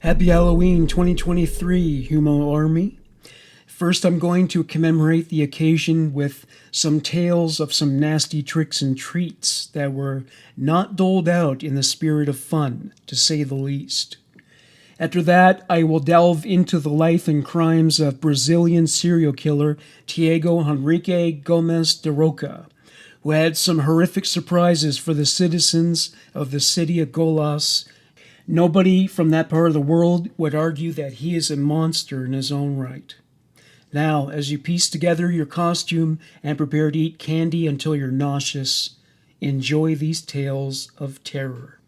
Happy Halloween 2023, HUMO Army. First, I'm going to commemorate the occasion with some tales of some nasty tricks and treats that were not doled out in the spirit of fun, to say the least. After that, I will delve into the life and crimes of Brazilian serial killer Tiago Henrique Gomes de Roca, who had some horrific surprises for the citizens of the city of Goiás. Nobody from that part of the world would argue that he is a monster in his own right. Now, as you piece together your costume and prepare to eat candy until you're nauseous, enjoy these tales of terror.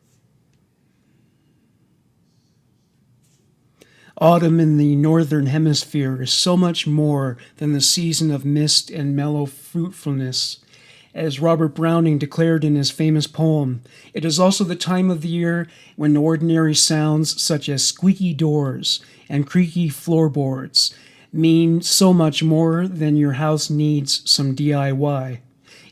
Autumn in the northern hemisphere is so much more than the season of mist and mellow fruitfulness. As Robert Browning declared in his famous poem, it is also the time of the year when ordinary sounds such as squeaky doors and creaky floorboards mean so much more than your house needs some DIY.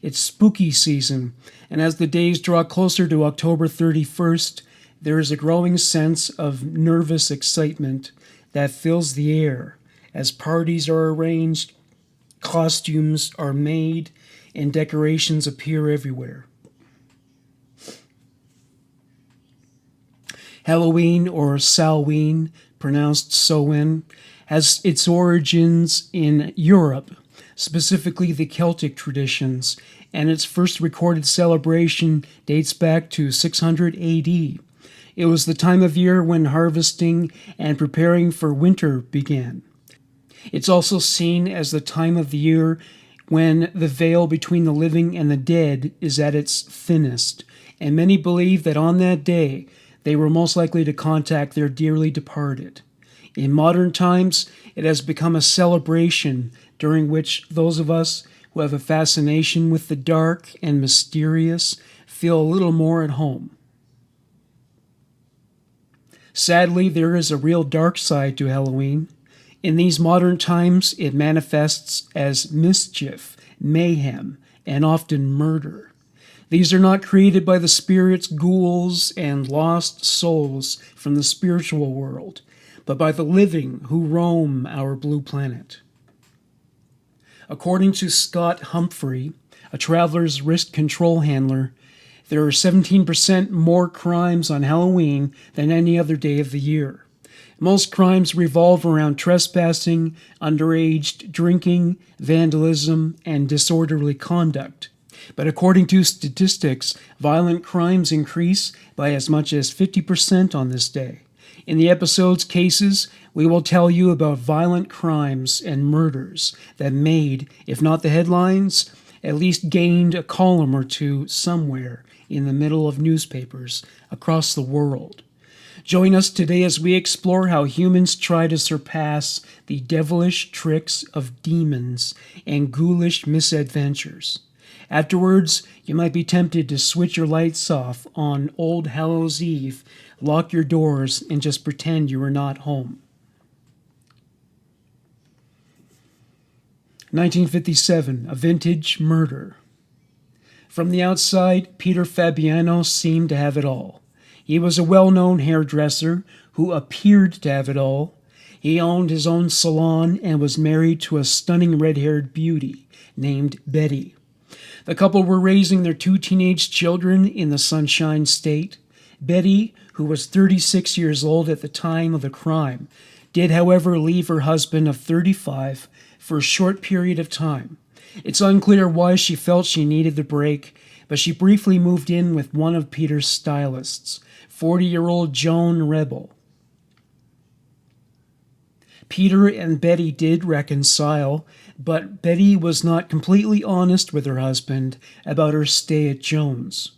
It's spooky season, and as the days draw closer to October 31st, there is a growing sense of nervous excitement that fills the air as parties are arranged, costumes are made, and decorations appear everywhere. Halloween, or Samhain, pronounced Samhain, has its origins in Europe, specifically the Celtic traditions, and its first recorded celebration dates back to 600 AD. It was the time of year when harvesting and preparing for winter began. It's also seen as the time of the year when the veil between the living and the dead is at its thinnest, and many believe that on that day they were most likely to contact their dearly departed. In modern times, it has become a celebration during which those of us who have a fascination with the dark and mysterious feel a little more at home. Sadly, there is a real dark side to Halloween. In these modern times, it manifests as mischief, mayhem, and often murder. These are not created by the spirits, ghouls, and lost souls from the spiritual world, but by the living who roam our blue planet. According to Scott Humphrey, a traveler's risk control handler, there are 17% more crimes on Halloween than any other day of the year. Most crimes revolve around trespassing, underage drinking, vandalism, and disorderly conduct. But according to statistics, violent crimes increase by as much as 50% on this day. In the episode's cases, we will tell you about violent crimes and murders that made, if not the headlines, at least gained a column or two somewhere in the middle of newspapers across the world. Join us today as we explore how humans try to surpass the devilish tricks of demons and ghoulish misadventures. Afterwards, you might be tempted to switch your lights off on Old Hallows Eve, lock your doors, and just pretend you are not home. 1957, a vintage murder. From the outside, Peter Fabiano seemed to have it all. He was a well-known hairdresser who appeared to have it all. He owned his own salon and was married to a stunning red-haired beauty named Betty. The couple were raising their 2 teenage children in the Sunshine State. Betty, who was 36 years old at the time of the crime, did, however, leave her husband of 35 for a short period of time. It's unclear why she felt she needed the break, but she briefly moved in with one of Peter's stylists, 40-year-old Joan Rebel. Peter and Betty did reconcile, but Betty was not completely honest with her husband about her stay at Joan's.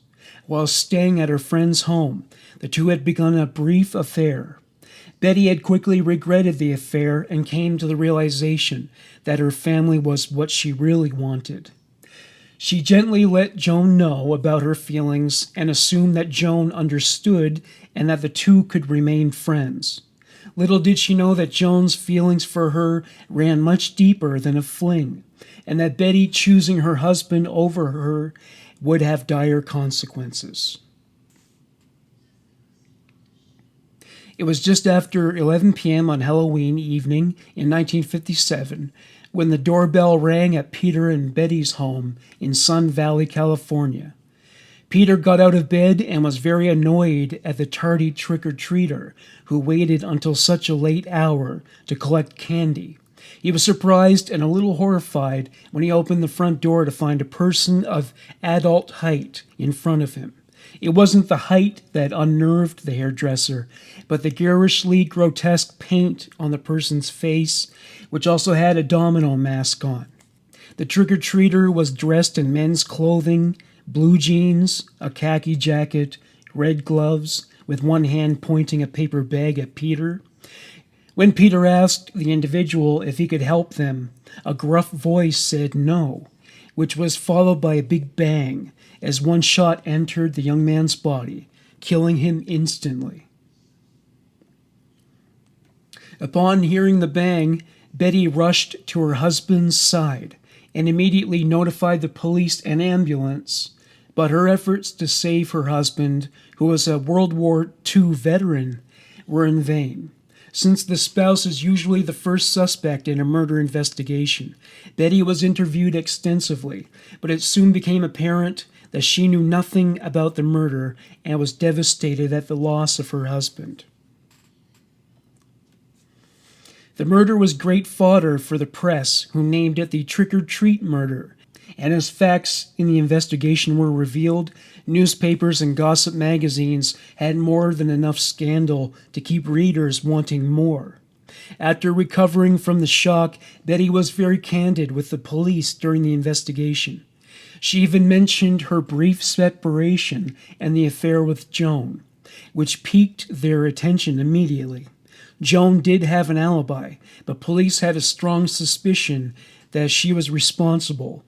While staying at her friend's home, the two had begun a brief affair. Betty had quickly regretted the affair and came to the realization that her family was what she really wanted. She gently let Joan know about her feelings and assumed that Joan understood and that the two could remain friends. Little did she know that Joan's feelings for her ran much deeper than a fling, and that Betty choosing her husband over her would have dire consequences. It was just after 11 p.m. on Halloween evening in 1957 when the doorbell rang at Peter and Betty's home in Sun Valley, California. Peter got out of bed and was very annoyed at the tardy trick-or-treater who waited until such a late hour to collect candy. He was surprised and a little horrified when he opened the front door to find a person of adult height in front of him. It wasn't the height that unnerved the hairdresser, but the garishly grotesque paint on the person's face, which also had a domino mask on. The trick-or-treater was dressed in men's clothing, blue jeans, a khaki jacket, red gloves, with one hand pointing a paper bag at Peter. When Peter asked the individual if he could help them, a gruff voice said no, which was followed by a big bang as one shot entered the young man's body, killing him instantly. Upon hearing the bang, Betty rushed to her husband's side and immediately notified the police and ambulance, but her efforts to save her husband, who was a World War II veteran, were in vain. Since the spouse is usually the first suspect in a murder investigation, Betty was interviewed extensively, but it soon became apparent that she knew nothing about the murder and was devastated at the loss of her husband. The murder was great fodder for the press, who named it the trick-or-treat murder, and as facts in the investigation were revealed, newspapers and gossip magazines had more than enough scandal to keep readers wanting more. After recovering from the shock, Betty was very candid with the police during the investigation. She even mentioned her brief separation and the affair with Joan, which piqued their attention immediately. Joan did have an alibi, but police had a strong suspicion that she was responsible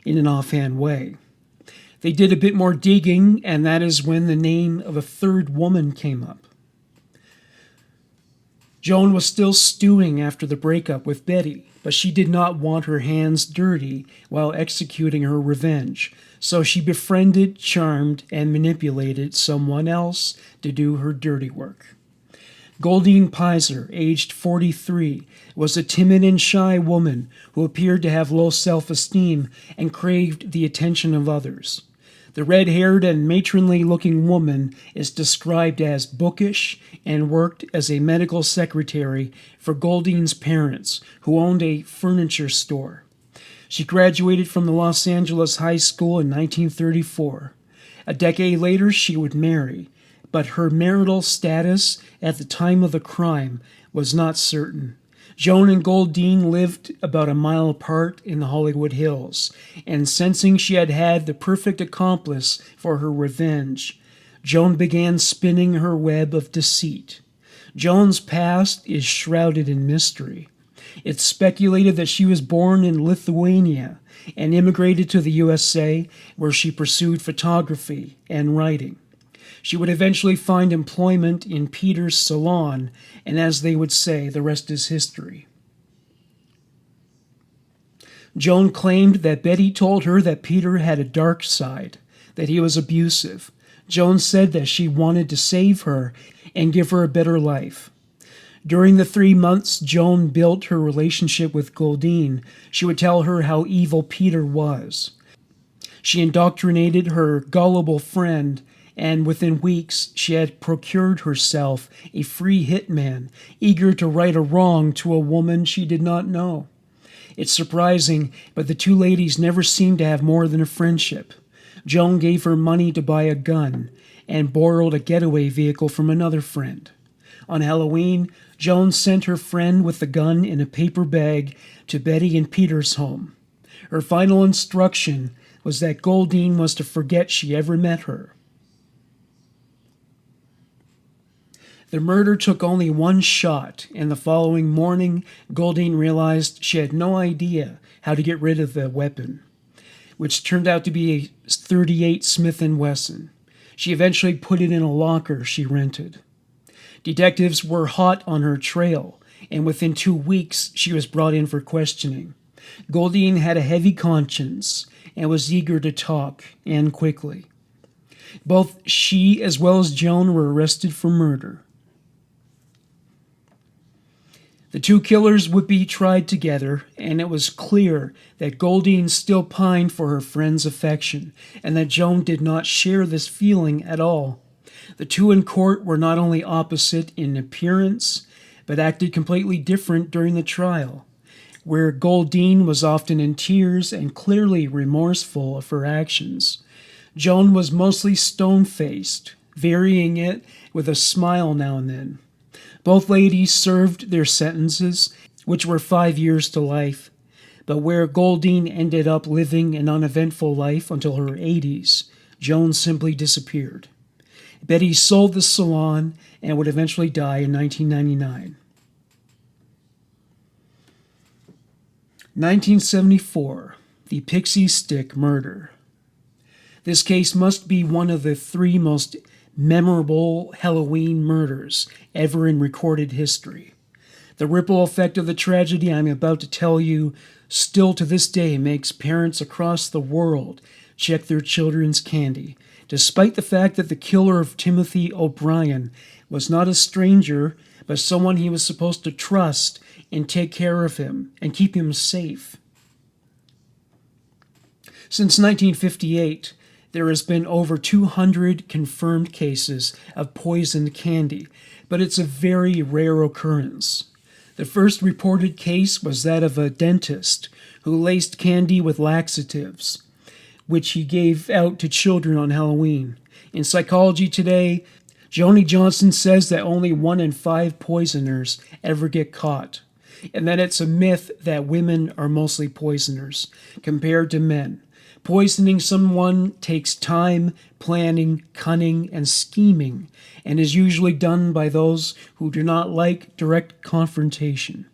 in an offhand way. They did a bit more digging, and that is when the name of a third woman came up. Joan was still stewing after the breakup with Betty, but she did not want her hands dirty while executing her revenge, so she befriended, charmed, and manipulated someone else to do her dirty work. Goldine Pizer, aged 43, was a timid and shy woman who appeared to have low self-esteem and craved the attention of others. The red-haired and matronly-looking woman is described as bookish and worked as a medical secretary for Goldine's parents, who owned a furniture store. She graduated from the Los Angeles High School in 1934. A decade later, she would marry, but her marital status at the time of the crime was not certain. Joan and Goldine lived about a mile apart in the Hollywood Hills, and sensing she had had the perfect accomplice for her revenge, Joan began spinning her web of deceit. Joan's past is shrouded in mystery. It's speculated that she was born in Lithuania and immigrated to the USA, where she pursued photography and writing. She would eventually find employment in Peter's salon, and as they would say, the rest is history. Joan claimed that Betty told her that Peter had a dark side, that he was abusive. Joan said that she wanted to save her and give her a better life. During the 3 months Joan built her relationship with Goldine, she would tell her how evil Peter was. She indoctrinated her gullible friend, and within weeks she had procured herself a free hitman, eager to right a wrong to a woman she did not know. It's surprising, but the two ladies never seemed to have more than a friendship. Joan gave her money to buy a gun, and borrowed a getaway vehicle from another friend. On Halloween, Joan sent her friend with the gun in a paper bag to Betty and Peter's home. Her final instruction was that Goldine was to forget she ever met her. The murder took only one shot, and the following morning, Goldine realized she had no idea how to get rid of the weapon, which turned out to be a .38 Smith & Wesson. She eventually put it in a locker she rented. Detectives were hot on her trail, and within 2 weeks, she was brought in for questioning. Goldine had a heavy conscience and was eager to talk, and quickly. Both she as well as Joan were arrested for murder. The two killers would be tried together, and it was clear that Goldine still pined for her friend's affection, and that Joan did not share this feeling at all. The two in court were not only opposite in appearance, but acted completely different during the trial, where Goldine was often in tears and clearly remorseful of her actions. Joan was mostly stone-faced, varying it with a smile now and then. Both ladies served their sentences, which were 5 years to life, but where Goldine ended up living an uneventful life until her 80s, Joan simply disappeared. Betty sold the salon and would eventually die in 1999. 1974, the Pixie Stick Murder. This case must be one of the 3 most memorable Halloween murders ever in recorded history. The ripple effect of the tragedy I'm about to tell you still to this day makes parents across the world check their children's candy, despite the fact that the killer of Timothy O'Brien was not a stranger, but someone he was supposed to trust and take care of him and keep him safe. Since 1958, there has been over 200 confirmed cases of poisoned candy, but it's a very rare occurrence. The first reported case was that of a dentist who laced candy with laxatives, which he gave out to children on Halloween. In Psychology Today, Joni Johnson says that only 1 in 5 poisoners ever get caught, and that it's a myth that women are mostly poisoners compared to men. Poisoning someone takes time, planning, cunning, and scheming, and is usually done by those who do not like direct confrontation.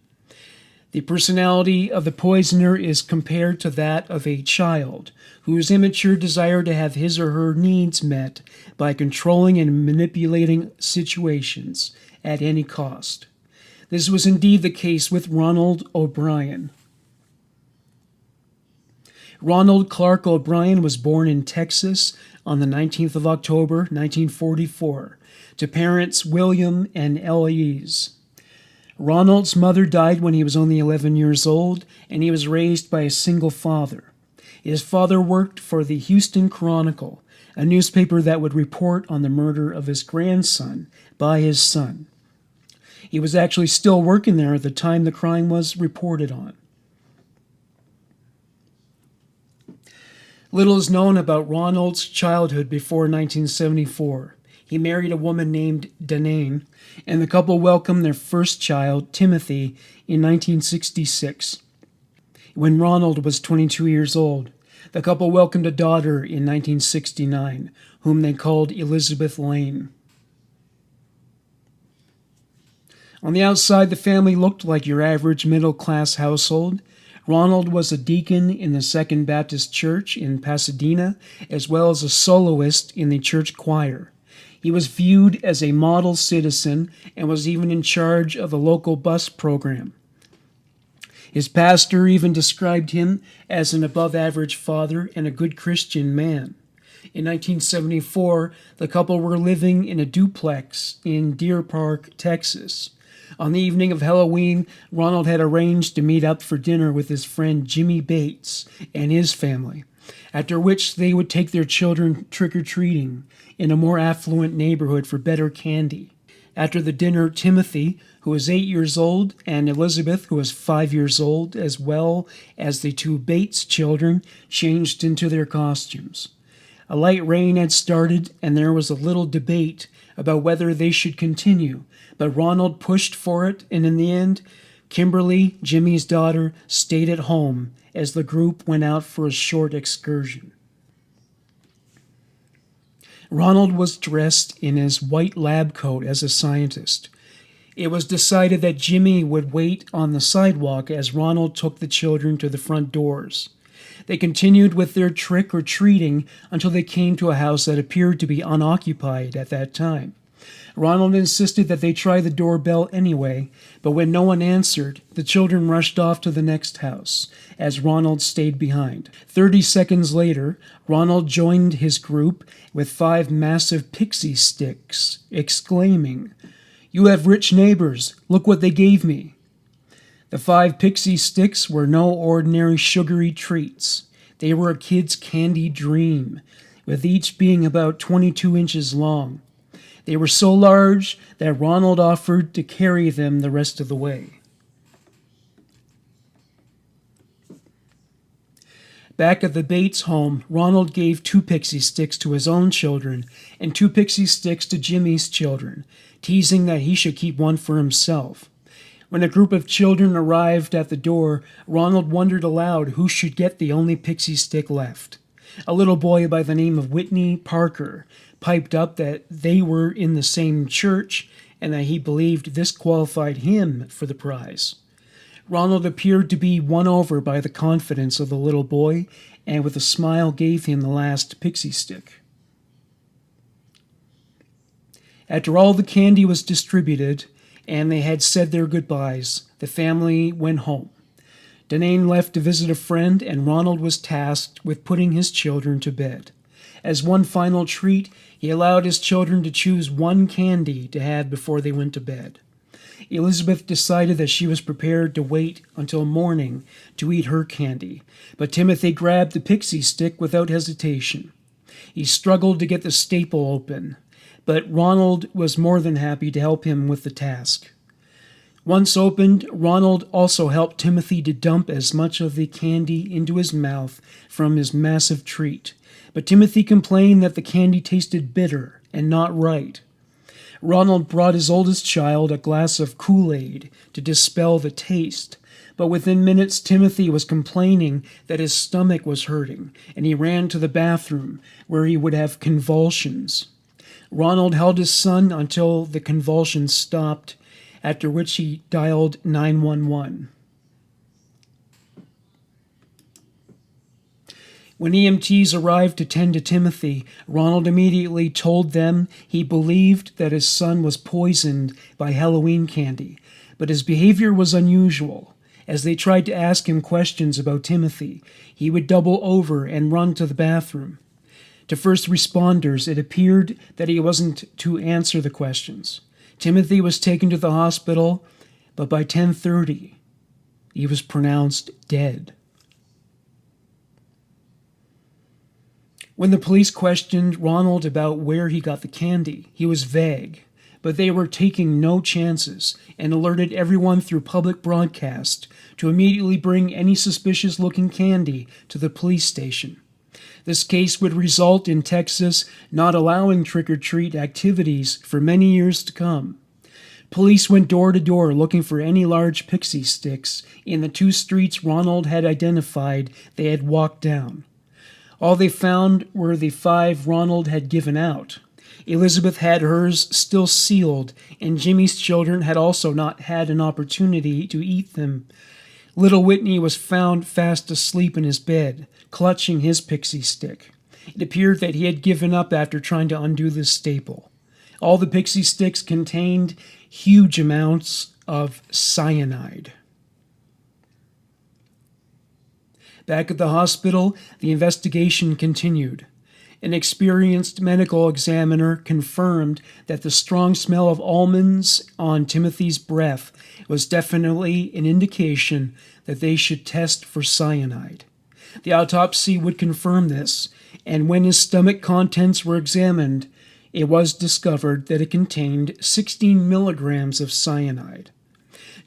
The personality of the poisoner is compared to that of a child, whose immature desire to have his or her needs met by controlling and manipulating situations at any cost. This was indeed the case with Ronald O'Brien. Ronald Clark O'Brien was born in Texas on the 19th of October, 1944, to parents William and Eloise. Ronald's mother died when he was only 11 years old, and he was raised by a single father. His father worked for the Houston Chronicle, a newspaper that would report on the murder of his grandson by his son. He was actually still working there at the time the crime was reported on. Little is known about Ronald's childhood before 1974. He married a woman named Danane, and the couple welcomed their first child, Timothy, in 1966. When Ronald was 22 years old, the couple welcomed a daughter in 1969, whom they called Elizabeth Lane. On the outside, the family looked like your average middle-class household. Ronald was a deacon in the Second Baptist Church in Pasadena, as well as a soloist in the church choir. He was viewed as a model citizen and was even in charge of a local bus program. His pastor even described him as an above-average father and a good Christian man. In 1974, the couple were living in a duplex in Deer Park, Texas. On the evening of Halloween, Ronald had arranged to meet up for dinner with his friend Jimmy Bates and his family, after which they would take their children trick-or-treating in a more affluent neighborhood for better candy. After the dinner, Timothy, who was 8 years old, and Elizabeth, who was 5 years old, as well as the 2 Bates children, changed into their costumes. A light rain had started, and there was a little debate about whether they should continue, but Ronald pushed for it, and in the end, Kimberly, Jimmy's daughter, stayed at home as the group went out for a short excursion. Ronald was dressed in his white lab coat as a scientist. It was decided that Jimmy would wait on the sidewalk as Ronald took the children to the front doors. They continued with their trick-or-treating until they came to a house that appeared to be unoccupied at that time. Ronald insisted that they try the doorbell anyway, but when no one answered, the children rushed off to the next house, as Ronald stayed behind. 30 seconds later, Ronald joined his group with 5 massive pixie sticks, exclaiming, "You have rich neighbors. Look what they gave me." The 5 pixie sticks were no ordinary sugary treats. They were a kid's candy dream, with each being about 22 inches long. They were so large that Ronald offered to carry them the rest of the way. Back at the Bates home, Ronald gave 2 pixie sticks to his own children and 2 pixie sticks to Jimmy's children, teasing that he should keep one for himself. When a group of children arrived at the door, Ronald wondered aloud who should get the only pixie stick left. A little boy by the name of Whitney Parker piped up that they were in the same church and that he believed this qualified him for the prize. Ronald appeared to be won over by the confidence of the little boy, and with a smile gave him the last pixie stick. After all the candy was distributed, and they had said their goodbyes, the family went home. Danae left to visit a friend, and Ronald was tasked with putting his children to bed. As one final treat, he allowed his children to choose one candy to have before they went to bed. Elizabeth decided that she was prepared to wait until morning to eat her candy, but Timothy grabbed the pixie stick without hesitation. He struggled to get the staple open, but Ronald was more than happy to help him with the task. Once opened, Ronald also helped Timothy to dump as much of the candy into his mouth from his massive treat, but Timothy complained that the candy tasted bitter and not right. Ronald brought his oldest child a glass of Kool-Aid to dispel the taste, but within minutes Timothy was complaining that his stomach was hurting, and he ran to the bathroom, where he would have convulsions. Ronald held his son until the convulsions stopped, after which he dialed 911. When EMTs arrived to tend to Timothy, Ronald immediately told them he believed that his son was poisoned by Halloween candy, but his behavior was unusual. As they tried to ask him questions about Timothy, he would double over and run to the bathroom. To first responders, it appeared that he wasn't to answer the questions. Timothy was taken to the hospital, but by 10:30, he was pronounced dead. When the police questioned Ronald about where he got the candy, he was vague, but they were taking no chances and alerted everyone through public broadcast to immediately bring any suspicious-looking candy to the police station. This case would result in Texas not allowing trick-or-treat activities for many years to come. Police went door to door looking for any large pixie sticks in the 2 streets Ronald had identified they had walked down. All they found were the 5 Ronald had given out. Elizabeth had hers still sealed, and Jimmy's children had also not had an opportunity to eat them. Little Whitney was found fast asleep in his bed, clutching his pixie stick. It appeared that he had given up after trying to undo this staple. All the pixie sticks contained huge amounts of cyanide. Back at the hospital, the investigation continued. An experienced medical examiner confirmed that the strong smell of almonds on Timothy's breath was definitely an indication that they should test for cyanide. The autopsy would confirm this, and when his stomach contents were examined, it was discovered that it contained 16 milligrams of cyanide.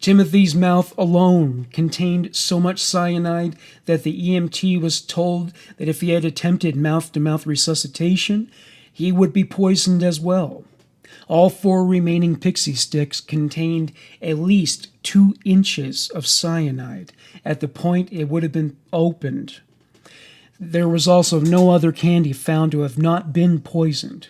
Timothy's mouth alone contained so much cyanide that the EMT was told that if he had attempted mouth-to-mouth resuscitation, he would be poisoned as well. All 4 remaining pixie sticks contained at least 2 inches of cyanide at the point it would have been opened. There was also no other candy found to have not been poisoned.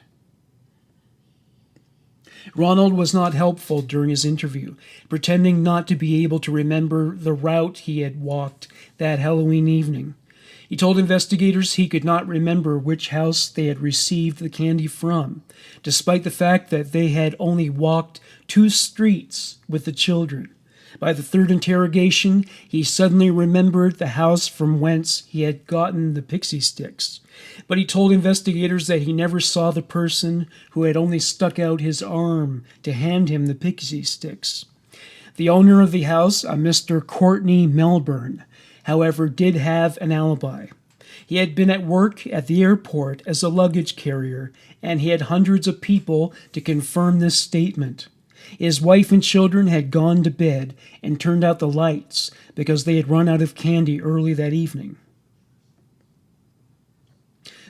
Ronald was not helpful during his interview, pretending not to be able to remember the route he had walked that Halloween evening. He told investigators he could not remember which house they had received the candy from, despite the fact that they had only walked 2 streets with the children. By the 3rd interrogation, he suddenly remembered the house from whence he had gotten the pixie sticks. But he told investigators that he never saw the person who had only stuck out his arm to hand him the pixie sticks. The owner of the house, a Mr. Courtney Melbourne, however, did have an alibi. He had been at work at the airport as a luggage carrier, and he had hundreds of people to confirm this statement. His wife and children had gone to bed and turned out the lights because they had run out of candy early that evening.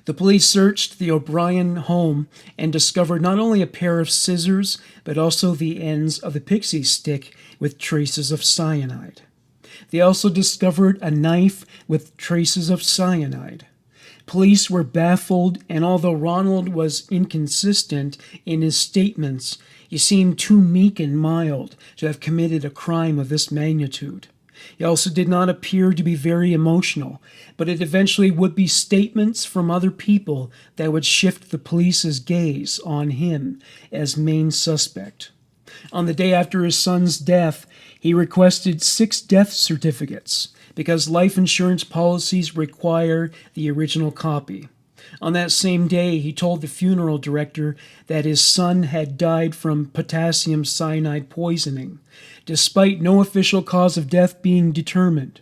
The police searched the O'Brien home and discovered not only a pair of scissors, but also the ends of the pixie stick with traces of cyanide. They also discovered a knife with traces of cyanide. Police were baffled, and although Ronald was inconsistent in his statements, he seemed too meek and mild to have committed a crime of this magnitude. He also did not appear to be very emotional, but it eventually would be statements from other people that would shift the police's gaze on him as main suspect. On the day after his son's death, he requested 6 death certificates because life insurance policies require the original copy. On that same day, he told the funeral director that his son had died from potassium cyanide poisoning, despite no official cause of death being determined.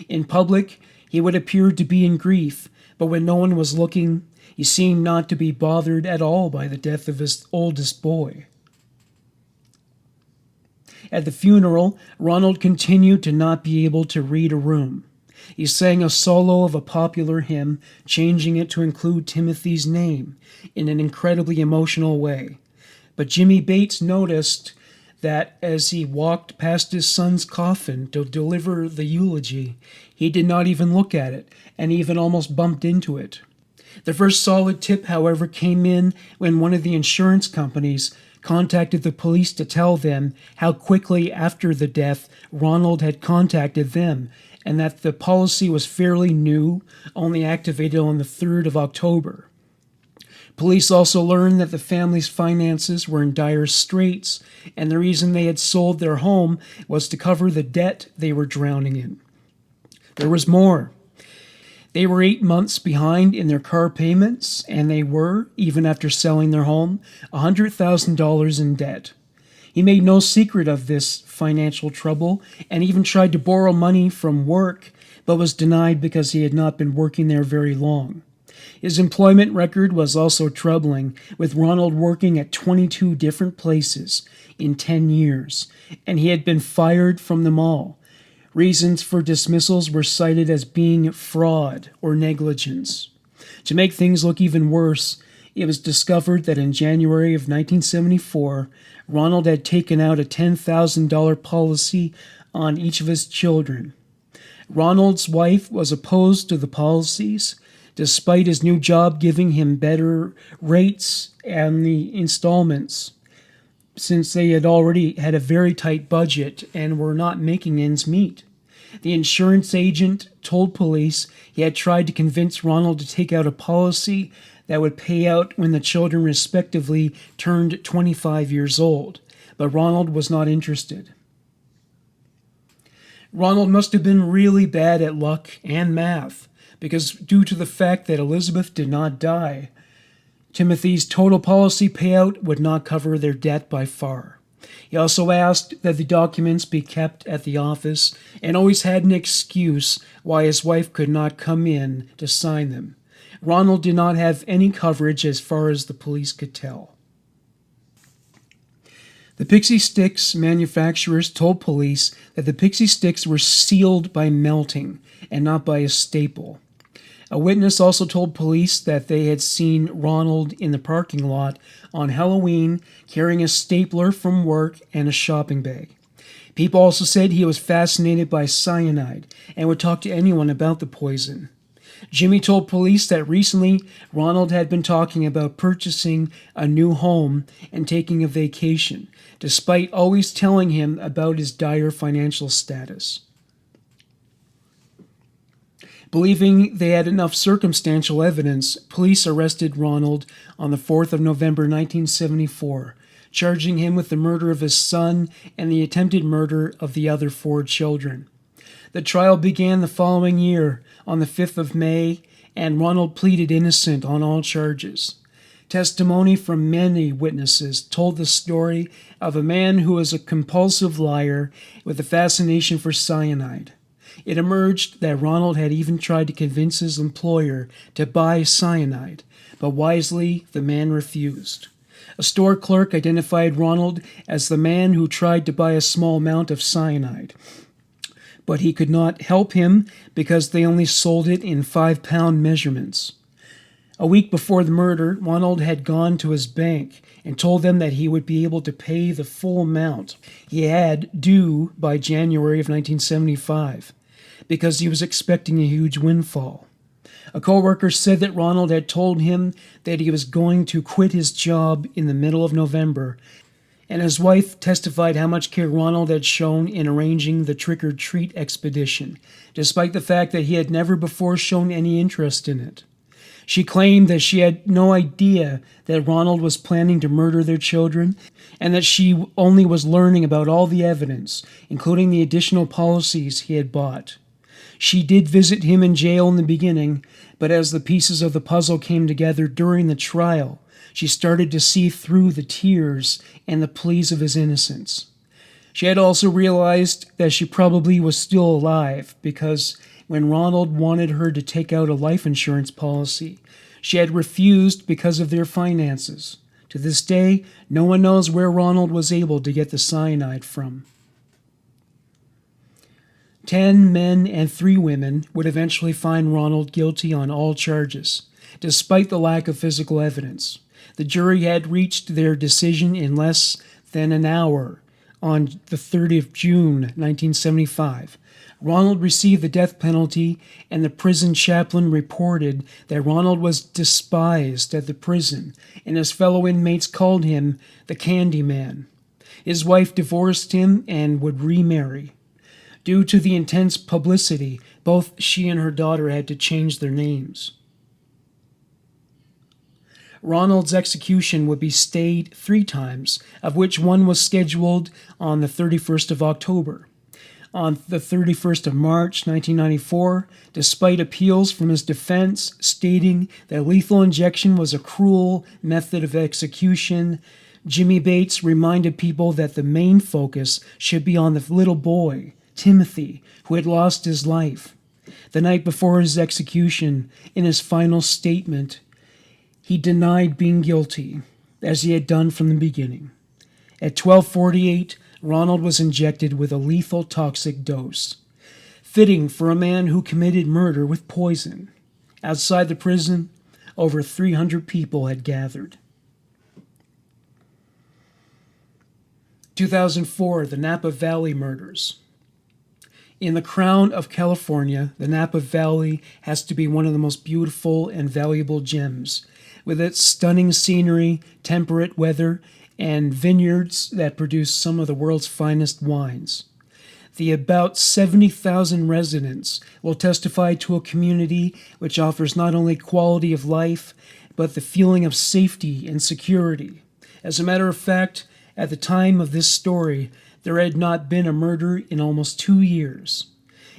In public, he would appear to be in grief, but when no one was looking, he seemed not to be bothered at all by the death of his oldest boy. At the funeral, Ronald continued to not be able to read a room. He sang a solo of a popular hymn, changing it to include Timothy's name in an incredibly emotional way. But Jimmy Bates noticed that as he walked past his son's coffin to deliver the eulogy, he did not even look at it and even almost bumped into it. The first solid tip, however, came in when one of the insurance companies contacted the police to tell them how quickly after the death Ronald had contacted them, and that the policy was fairly new, only activated on the 3rd of October. Police also learned that the family's finances were in dire straits, and the reason they had sold their home was to cover the debt they were drowning in. There was more. They were 8 months behind in their car payments, and they were, even after selling their home, $100,000 in debt. He made no secret of this financial trouble and even tried to borrow money from work, but was denied because he had not been working there very long. His employment record was also troubling, with Ronald working at 22 different places in 10 years, and he had been fired from them all. Reasons for dismissals were cited as being fraud or negligence. To make things look even worse, it was discovered that in January of 1974, Ronald had taken out a $10,000 policy on each of his children. Ronald's wife was opposed to the policies, despite his new job giving him better rates and the installments, since they had already had a very tight budget and were not making ends meet. The insurance agent told police he had tried to convince Ronald to take out a policy that would pay out when the children respectively turned 25 years old, but Ronald was not interested. Ronald must have been really bad at luck and math, because due to the fact that Elizabeth did not die, Timothy's total policy payout would not cover their debt by far. He also asked that the documents be kept at the office and always had an excuse why his wife could not come in to sign them. Ronald did not have any coverage as far as the police could tell. The Pixie Sticks manufacturers told police that the Pixie Sticks were sealed by melting and not by a staple. A witness also told police that they had seen Ronald in the parking lot on Halloween carrying a stapler from work and a shopping bag. People also said he was fascinated by cyanide and would talk to anyone about the poison. Jimmy told police that recently Ronald had been talking about purchasing a new home and taking a vacation, despite always telling him about his dire financial status. Believing they had enough circumstantial evidence, police arrested Ronald on the 4th of November 1974, charging him with the murder of his son and the attempted murder of the other 4 children. The trial began the following year, on the 5th of May, and Ronald pleaded innocent on all charges. Testimony from many witnesses told the story of a man who was a compulsive liar with a fascination for cyanide. It emerged that Ronald had even tried to convince his employer to buy cyanide, but wisely the man refused. A store clerk identified Ronald as the man who tried to buy a small amount of cyanide, but he could not help him because they only sold it in 5-pound measurements. A week before the murder, Ronald had gone to his bank and told them that he would be able to pay the full amount he had due by January of 1975 because he was expecting a huge windfall. A coworker said that Ronald had told him that he was going to quit his job in the middle of November, and his wife testified how much care Ronald had shown in arranging the trick-or-treat expedition, despite the fact that he had never before shown any interest in it. She claimed that she had no idea that Ronald was planning to murder their children, and that she only was learning about all the evidence, including the additional policies he had bought. She did visit him in jail in the beginning, but as the pieces of the puzzle came together during the trial, she started to see through the tears and the pleas of his innocence. She had also realized that she probably was still alive because when Ronald wanted her to take out a life insurance policy, she had refused because of their finances. To this day, no one knows where Ronald was able to get the cyanide from. 10 men and 3 women would eventually find Ronald guilty on all charges, despite the lack of physical evidence. The jury had reached their decision in less than an hour on the 30th of June, 1975. Ronald received the death penalty, and the prison chaplain reported that Ronald was despised at the prison, and his fellow inmates called him the Candy Man. His wife divorced him and would remarry. Due to the intense publicity, both she and her daughter had to change their names. Ronald's execution would be stayed 3 times, of which one was scheduled on the 31st of October. On the 31st of March, 1994, despite appeals from his defense stating that lethal injection was a cruel method of execution, Jimmy Bates reminded people that the main focus should be on the little boy, Timothy, who had lost his life. The night before his execution, in his final statement, he denied being guilty, as he had done from the beginning. At 12:48, Ronald was injected with a lethal toxic dose, fitting for a man who committed murder with poison. Outside the prison, over 300 people had gathered. 2004, the Napa Valley murders. In the crown of California, the Napa Valley has to be one of the most beautiful and valuable gems, with its stunning scenery, temperate weather, and vineyards that produce some of the world's finest wines. The about 70,000 residents will testify to a community which offers not only quality of life, but the feeling of safety and security. As a matter of fact, at the time of this story, there had not been a murder in almost 2 years.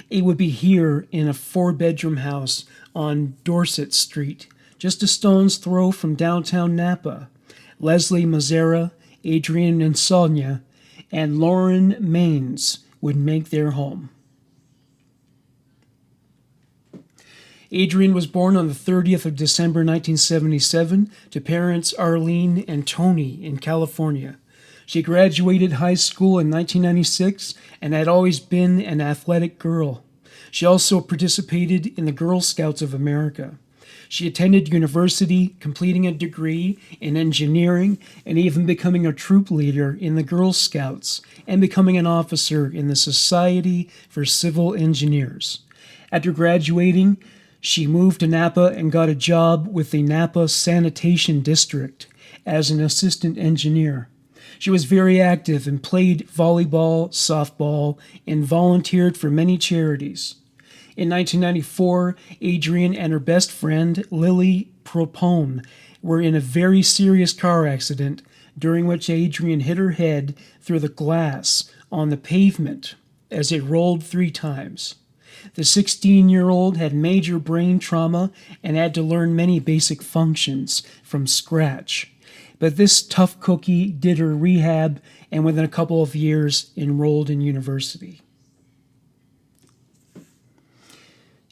It would be here in a 4-bedroom house on Dorset Street, just a stone's throw from downtown Napa. Leslie Mazzara, Adrian Insomnia, and Lauren Maines would make their home. Adrian was born on the 30th of December 1977 to parents Arlene and Tony in California. She graduated high school in 1996 and had always been an athletic girl. She also participated in the Girl Scouts of America. She attended university, completing a degree in engineering and even becoming a troop leader in the Girl Scouts and becoming an officer in the Society for Civil Engineers. After graduating, she moved to Napa and got a job with the Napa Sanitation District as an assistant engineer. She was very active and played volleyball, softball, and volunteered for many charities. In 1994, Adrian and her best friend, Lily Propone, were in a very serious car accident during which Adrian hit her head through the glass on the pavement as it rolled 3 times. The 16-year-old had major brain trauma and had to learn many basic functions from scratch. But this tough cookie did her rehab and within a couple of years enrolled in university.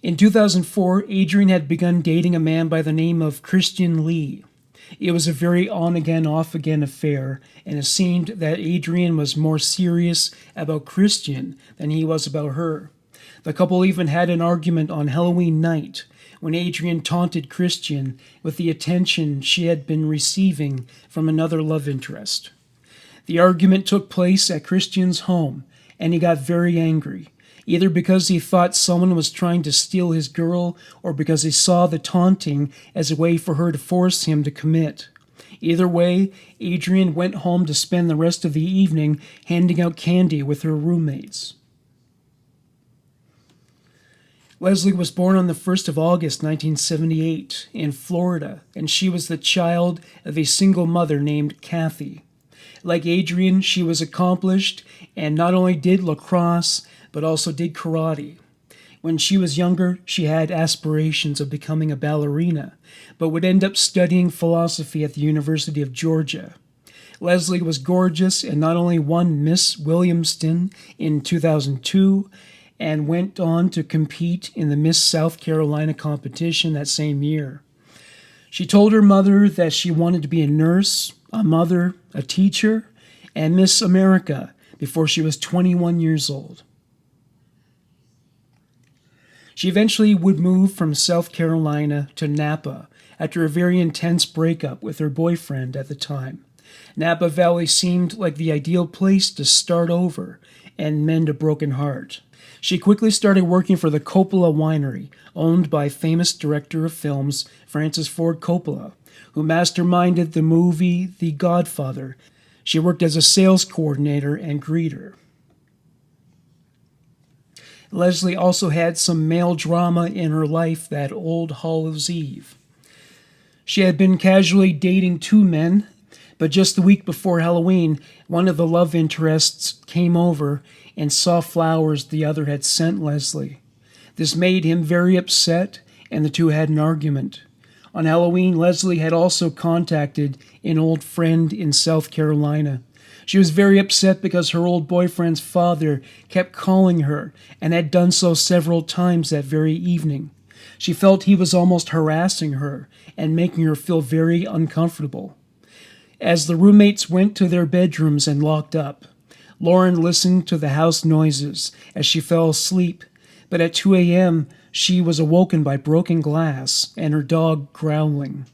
In 2004, Adrian had begun dating a man by the name of Christian Lee. It was a very on-again, off-again affair, and it seemed that Adrian was more serious about Christian than he was about her. The couple even had an argument on Halloween night, when Adrian taunted Christian with the attention she had been receiving from another love interest. The argument took place at Christian's home, and he got very angry, either because he thought someone was trying to steal his girl or because he saw the taunting as a way for her to force him to commit. Either way, Adrian went home to spend the rest of the evening handing out candy with her roommates. Leslie was born on the 1st of August, 1978, in Florida, and she was the child of a single mother named Kathy. Like Adrian, she was accomplished and not only did lacrosse, but also did karate. When she was younger, she had aspirations of becoming a ballerina, but would end up studying philosophy at the University of Georgia. Leslie was gorgeous and not only won Miss Williamston in 2002, and went on to compete in the Miss South Carolina competition that same year. She told her mother that she wanted to be a nurse, a mother, a teacher, and Miss America before she was 21 years old. She eventually would move from South Carolina to Napa after a very intense breakup with her boyfriend at the time. Napa Valley seemed like the ideal place to start over and mend a broken heart. She quickly started working for the Coppola Winery, owned by famous director of films Francis Ford Coppola, who masterminded the movie The Godfather. She worked as a sales coordinator and greeter. Leslie also had some male drama in her life that Old Hallows Eve. She had been casually dating 2 men, but just the week before Halloween, one of the love interests came over and saw flowers the other had sent Leslie. This made him very upset, and the two had an argument. On Halloween, Leslie had also contacted an old friend in South Carolina. She was very upset because her old boyfriend's father kept calling her and had done so several times that very evening. She felt he was almost harassing her and making her feel very uncomfortable. As the roommates went to their bedrooms and locked up, Lauren listened to the house noises as she fell asleep, but at 2 a.m. she was awoken by broken glass and her dog growling.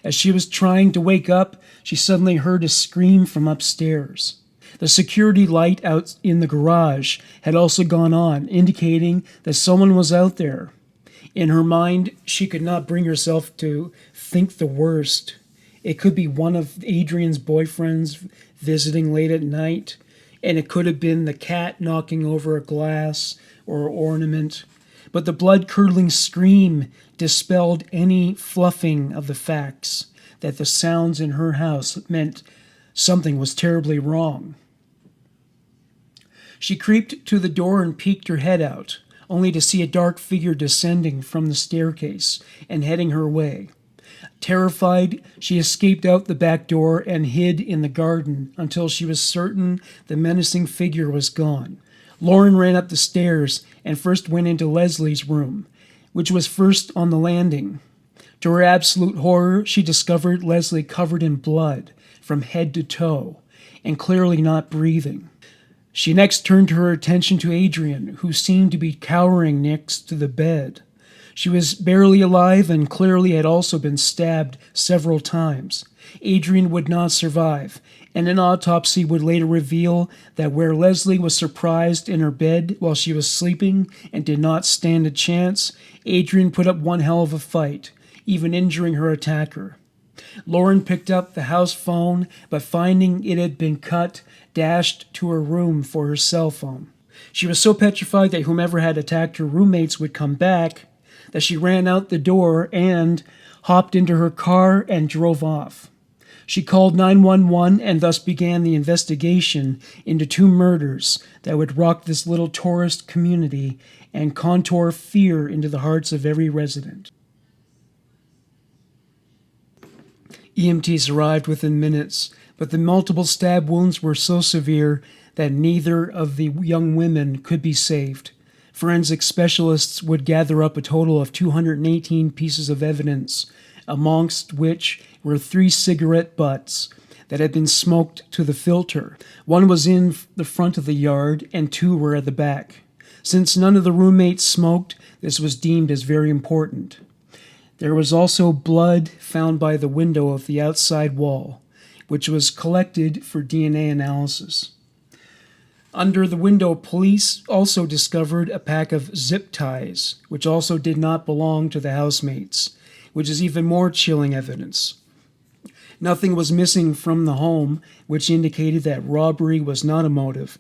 As she was trying to wake up, she suddenly heard a scream from upstairs. The security light out in the garage had also gone on, indicating that someone was out there. In her mind, she could not bring herself to think the worst. It could be one of Adrian's boyfriends visiting late at night, and it could have been the cat knocking over a glass or ornament. But the blood-curdling scream dispelled any fluffing of the facts that the sounds in her house meant something was terribly wrong. She creeped to the door and peeked her head out, only to see a dark figure descending from the staircase and heading her way. Terrified, she escaped out the back door and hid in the garden until she was certain the menacing figure was gone. Lauren ran up the stairs and first went into Leslie's room, which was first on the landing. To her absolute horror, she discovered Leslie covered in blood from head to toe and clearly not breathing. She next turned her attention to Adrian, who seemed to be cowering next to the bed. She was barely alive and clearly had also been stabbed several times. Adrian would not survive, and an autopsy would later reveal that where Leslie was surprised in her bed while she was sleeping and did not stand a chance, Adrian put up one hell of a fight, even injuring her attacker. Lauren picked up the house phone, but finding it had been cut, dashed to her room for her cell phone. She was so petrified that whomever had attacked her roommates would come back that she ran out the door and hopped into her car and drove off. She called 911 and thus began the investigation into two murders that would rock this little tourist community and contour fear into the hearts of every resident. EMTs arrived within minutes, but the multiple stab wounds were so severe that neither of the young women could be saved. Forensic specialists would gather up a total of 218 pieces of evidence, amongst which were 3 cigarette butts that had been smoked to the filter. One was in the front of the yard and 2 were at the back. Since none of the roommates smoked, this was deemed as very important. There was also blood found by the window of the outside wall, which was collected for DNA analysis. Under the window, police also discovered a pack of zip ties, which also did not belong to the housemates, which is even more chilling evidence. Nothing was missing from the home, which indicated that robbery was not a motive,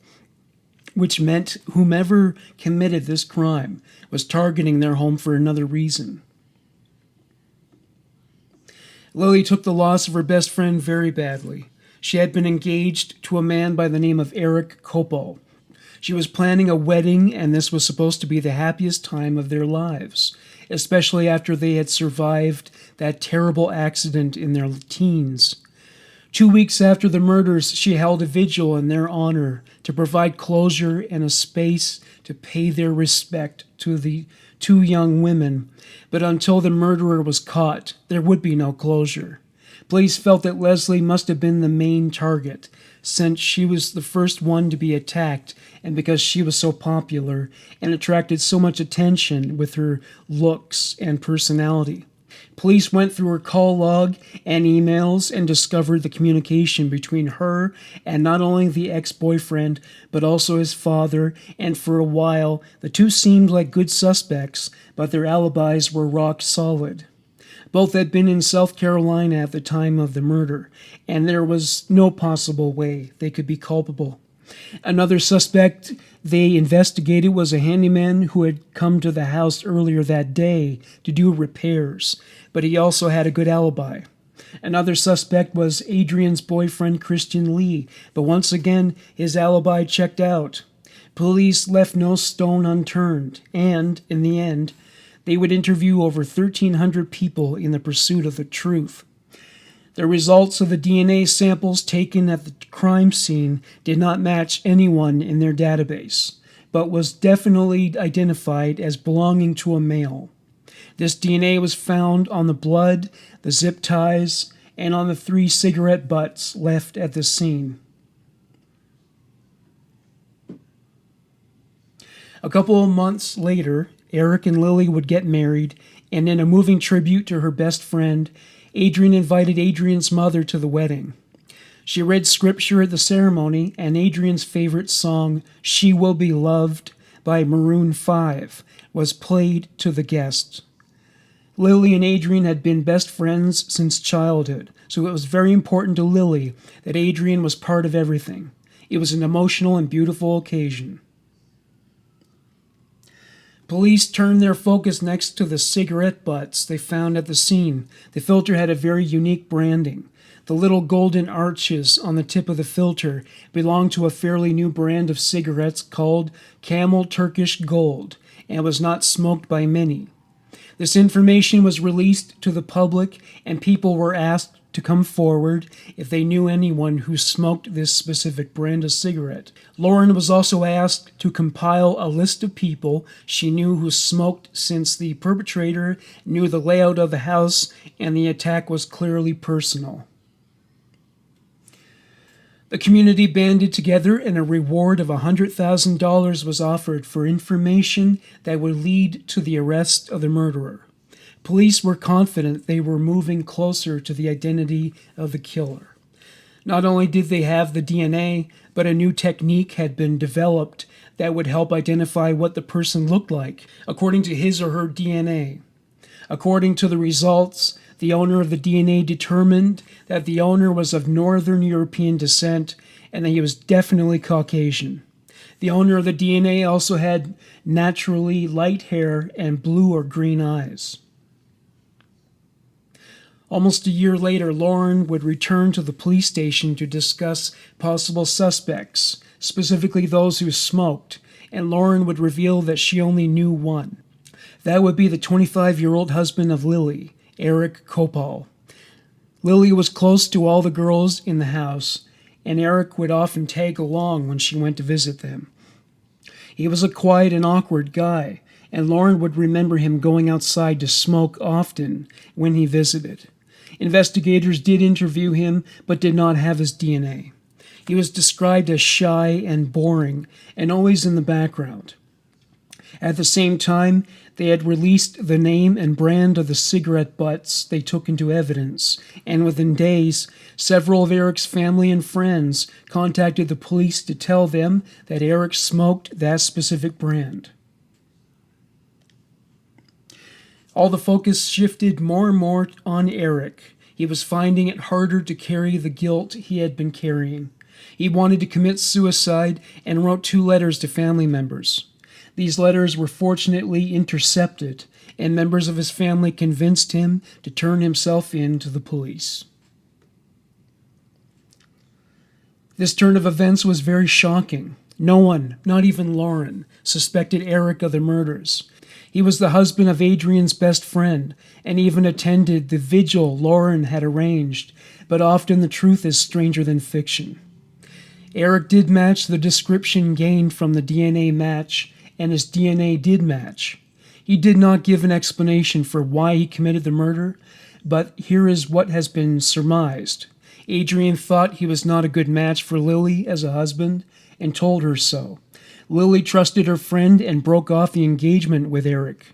which meant whomever committed this crime was targeting their home for another reason. Lily took the loss of her best friend very badly. She had been engaged to a man by the name of Eric Copel. She was planning a wedding, and this was supposed to be the happiest time of their lives, especially after they had survived that terrible accident in their teens. 2 weeks after the murders, she held a vigil in their honor to provide closure and a space to pay their respect to the 2 young women. But until the murderer was caught, there would be no closure. Police felt that Leslie must have been the main target, since she was the first one to be attacked, and because she was so popular and attracted so much attention with her looks and personality. Police went through her call log and emails and discovered the communication between her and not only the ex-boyfriend, but also his father, and for a while, the 2 seemed like good suspects, but their alibis were rock solid. Both had been in South Carolina at the time of the murder, and there was no possible way they could be culpable. Another suspect they investigated was a handyman who had come to the house earlier that day to do repairs, but he also had a good alibi. Another suspect was Adrian's boyfriend, Christian Lee, but once again, his alibi checked out. Police left no stone unturned, and, in the end, they would interview over 1,300 people in the pursuit of the truth. The results of the DNA samples taken at the crime scene did not match anyone in their database, but was definitely identified as belonging to a male. This DNA was found on the blood, the zip ties, and on the 3 cigarette butts left at the scene. A couple of months later, Eric and Lily would get married, and in a moving tribute to her best friend, Adrian invited Adrian's mother to the wedding. She read scripture at the ceremony, and Adrian's favorite song, She Will Be Loved, by Maroon 5, was played to the guests. Lily and Adrian had been best friends since childhood, so it was very important to Lily that Adrian was part of everything. It was an emotional and beautiful occasion. Police turned their focus next to the cigarette butts they found at the scene. The filter had a very unique branding. The little golden arches on the tip of the filter belonged to a fairly new brand of cigarettes called Camel Turkish Gold, and was not smoked by many. This information was released to the public, and people were asked to come forward if they knew anyone who smoked this specific brand of cigarette. Lauren was also asked to compile a list of people she knew who smoked, since the perpetrator knew the layout of the house and the attack was clearly personal. The community banded together, and a reward of $100,000 was offered for information that would lead to the arrest of the murderer. Police were confident they were moving closer to the identity of the killer. Not only did they have the DNA, but a new technique had been developed that would help identify what the person looked like, according to his or her DNA. According to the results, the owner of the DNA determined that the owner was of Northern European descent and that he was definitely Caucasian. The owner of the DNA also had naturally light hair and blue or green eyes. Almost a year later, Lauren would return to the police station to discuss possible suspects, specifically those who smoked, and Lauren would reveal that she only knew one. That would be the 25-year-old husband of Lily, Eric Kopal. Lily was close to all the girls in the house, and Eric would often tag along when she went to visit them. He was a quiet and awkward guy, and Lauren would remember him going outside to smoke often when he visited. Investigators did interview him, but did not have his DNA. He was described as shy and boring, and always in the background. At the same time, they had released the name and brand of the cigarette butts they took into evidence, and within days, several of Eric's family and friends contacted the police to tell them that Eric smoked that specific brand. All the focus shifted more and more on Eric. He was finding it harder to carry the guilt he had been carrying. He wanted to commit suicide and wrote 2 letters to family members. These letters were fortunately intercepted, and members of his family convinced him to turn himself in to the police. This turn of events was very shocking. No one, not even Lauren, suspected Eric of the murders. He was the husband of Adrian's best friend, and even attended the vigil Lauren had arranged, but often the truth is stranger than fiction. Eric did match the description gained from the DNA match, and his DNA did match. He did not give an explanation for why he committed the murder, but here is what has been surmised. Adrian thought he was not a good match for Lily as a husband, and told her so. Lily trusted her friend and broke off the engagement with Eric.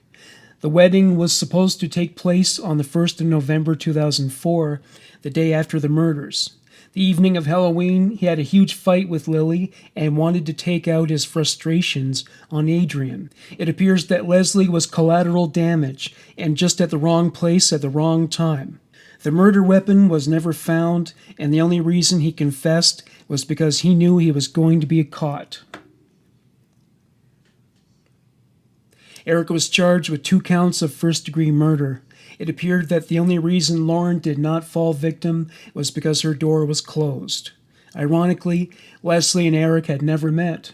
The wedding was supposed to take place on the 1st of November 2004, the day after the murders. The evening of Halloween, he had a huge fight with Lily and wanted to take out his frustrations on Adrian. It appears that Leslie was collateral damage and just at the wrong place at the wrong time. The murder weapon was never found, and the only reason he confessed was because he knew he was going to be caught. Eric was charged with 2 counts of first-degree murder. It appeared that the only reason Lauren did not fall victim was because her door was closed. Ironically, Leslie and Eric had never met.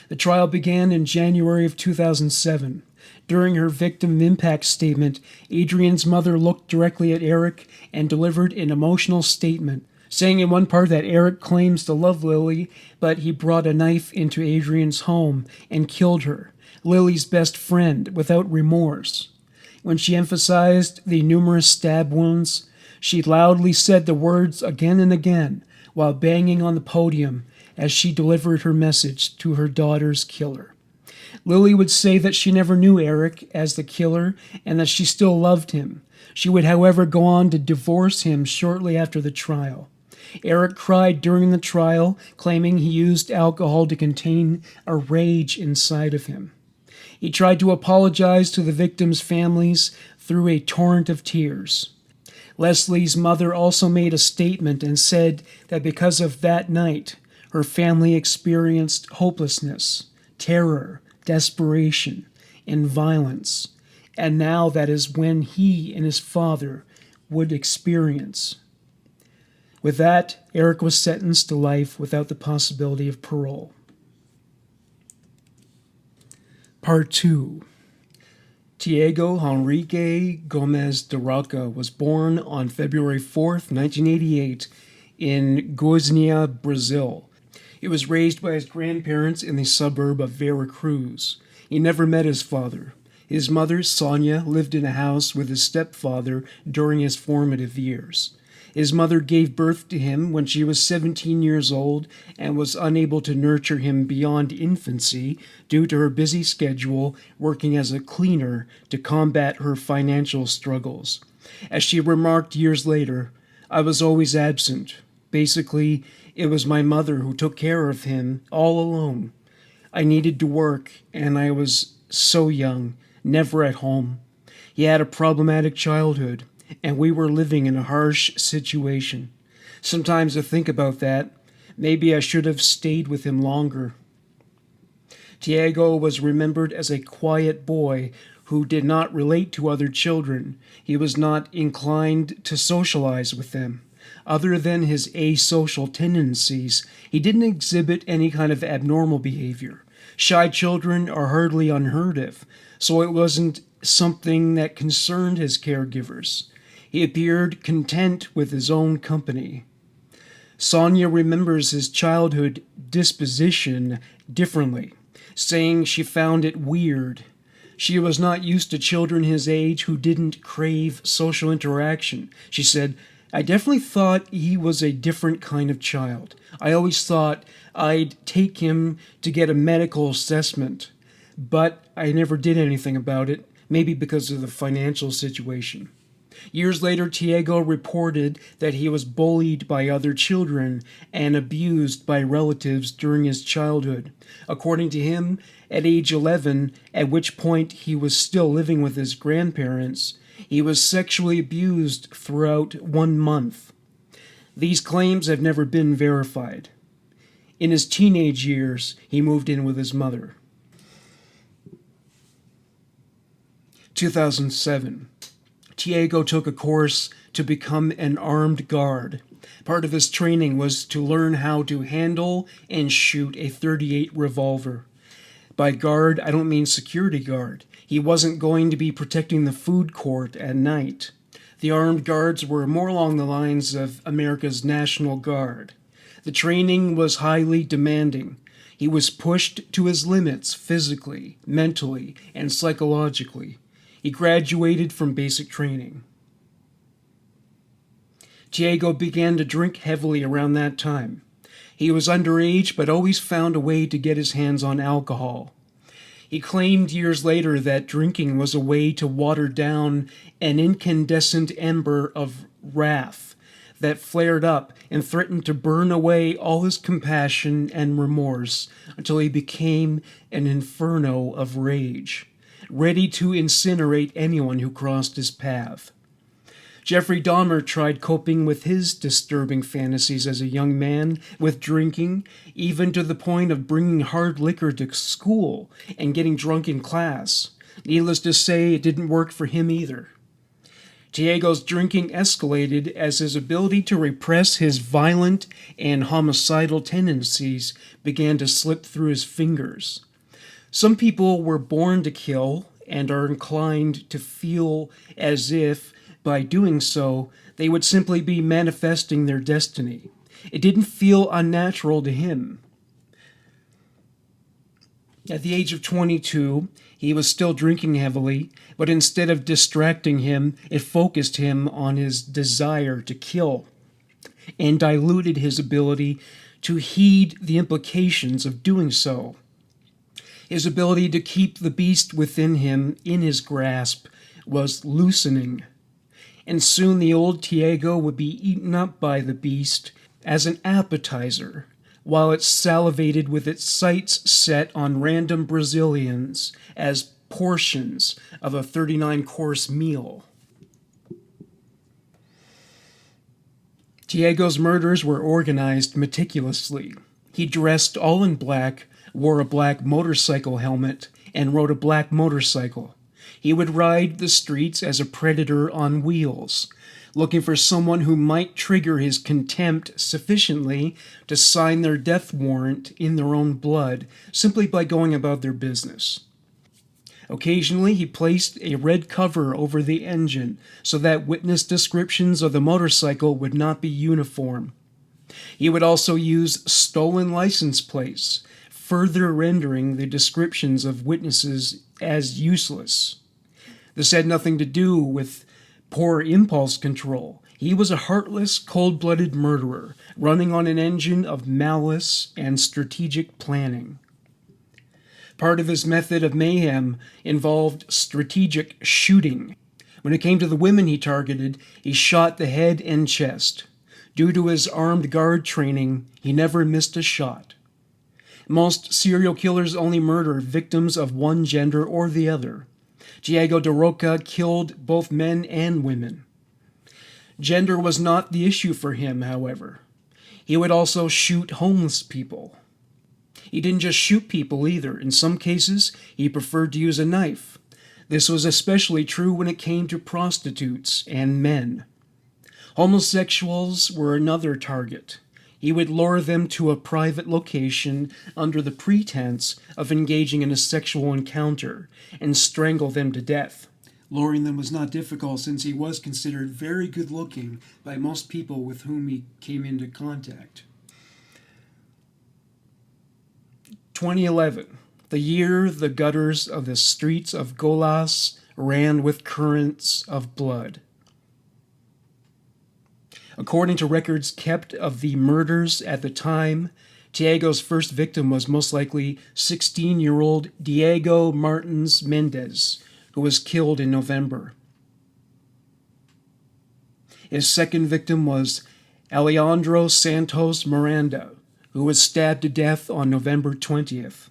The trial began in January of 2007. During her victim impact statement, Adrian's mother looked directly at Eric and delivered an emotional statement, saying in one part that Eric claims to love Lily, but he brought a knife into Adrian's home and killed her, Lily's best friend, without remorse. When she emphasized the numerous stab wounds, she loudly said the words again and again while banging on the podium as she delivered her message to her daughter's killer. Lily would say that she never knew Eric as the killer and that she still loved him. She would, however, go on to divorce him shortly after the trial. Eric cried during the trial, claiming he used alcohol to contain a rage inside of him. He tried to apologize to the victims' families through a torrent of tears. Leslie's mother also made a statement and said that because of that night, her family experienced hopelessness, terror, desperation, and violence, and now that is when he and his father would experience. With that, Eric was sentenced to life without the possibility of parole. Part 2. Tiago Henrique Gomez de Roca was born on February 4th, 1988, in Goiânia, Brazil. He was raised by his grandparents in the suburb of Veracruz. He never met his father. His mother, Sonia, lived in a house with his stepfather during his formative years. His mother gave birth to him when she was 17 years old and was unable to nurture him beyond infancy due to her busy schedule working as a cleaner to combat her financial struggles. As she remarked years later, "I was always absent. Basically, it was my mother who took care of him all alone. I needed to work, and I was so young, never at home. He had a problematic childhood, and we were living in a harsh situation. Sometimes I think about that. Maybe I should have stayed with him longer." Tiago was remembered as a quiet boy who did not relate to other children. He was not inclined to socialize with them. Other than his asocial tendencies, he didn't exhibit any kind of abnormal behavior. Shy children are hardly unheard of, so it wasn't something that concerned his caregivers. He appeared content with his own company. Sonia remembers his childhood disposition differently, saying she found it weird. She was not used to children his age who didn't crave social interaction. She said, "I definitely thought he was a different kind of child. I always thought I'd take him to get a medical assessment, but I never did anything about it, maybe because of the financial situation." Years later, Tiago reported that he was bullied by other children and abused by relatives during his childhood. According to him, at age 11, at which point he was still living with his grandparents, he was sexually abused throughout 1 month. These claims have never been verified. In his teenage years, he moved in with his mother. 2007. Tiago took a course to become an armed guard. Part of his training was to learn how to handle and shoot a .38 revolver. By guard, I don't mean security guard. He wasn't going to be protecting the food court at night. The armed guards were more along the lines of America's National Guard. The training was highly demanding. He was pushed to his limits physically, mentally, and psychologically. He graduated from basic training. Tiago began to drink heavily around that time. He was underage, but always found a way to get his hands on alcohol. He claimed years later that drinking was a way to water down an incandescent ember of wrath that flared up and threatened to burn away all his compassion and remorse until he became an inferno of rage, ready to incinerate anyone who crossed his path. Jeffrey Dahmer tried coping with his disturbing fantasies as a young man with drinking, even to the point of bringing hard liquor to school and getting drunk in class. Needless to say, it didn't work for him either. Tiago's drinking escalated as his ability to repress his violent and homicidal tendencies began to slip through his fingers. Some people were born to kill and are inclined to feel as if, by doing so, they would simply be manifesting their destiny. It didn't feel unnatural to him. At the age of 22, he was still drinking heavily, but instead of distracting him, it focused him on his desire to kill and diluted his ability to heed the implications of doing so. His ability to keep the beast within him in his grasp was loosening, and soon the old Tiago would be eaten up by the beast as an appetizer, while it salivated with its sights set on random Brazilians as portions of a 39-course meal. Tiago's murders were organized meticulously. He dressed all in black, wore a black motorcycle helmet, and rode a black motorcycle. He would ride the streets as a predator on wheels, looking for someone who might trigger his contempt sufficiently to sign their death warrant in their own blood simply by going about their business. Occasionally, he placed a red cover over the engine so that witness descriptions of the motorcycle would not be uniform. He would also use stolen license plates, further rendering the descriptions of witnesses as useless. This had nothing to do with poor impulse control. He was a heartless, cold-blooded murderer, running on an engine of malice and strategic planning. Part of his method of mayhem involved strategic shooting. When it came to the women he targeted, he shot the head and chest. Due to his armed guard training, he never missed a shot. Most serial killers only murder victims of one gender or the other. Tiago de Roca killed both men and women. Gender was not the issue for him, however. He would also shoot homeless people. He didn't just shoot people either. In some cases, he preferred to use a knife. This was especially true when it came to prostitutes and men. Homosexuals were another target. He would lure them to a private location under the pretense of engaging in a sexual encounter and strangle them to death. Luring them was not difficult since he was considered very good looking by most people with whom he came into contact. 2011, the year the gutters of the streets of Golas ran with currents of blood. According to records kept of the murders at the time, Tiego's first victim was most likely 16-year-old Diego Martins Mendez, who was killed in November. His second victim was Alejandro Santos Miranda, who was stabbed to death on November 20th.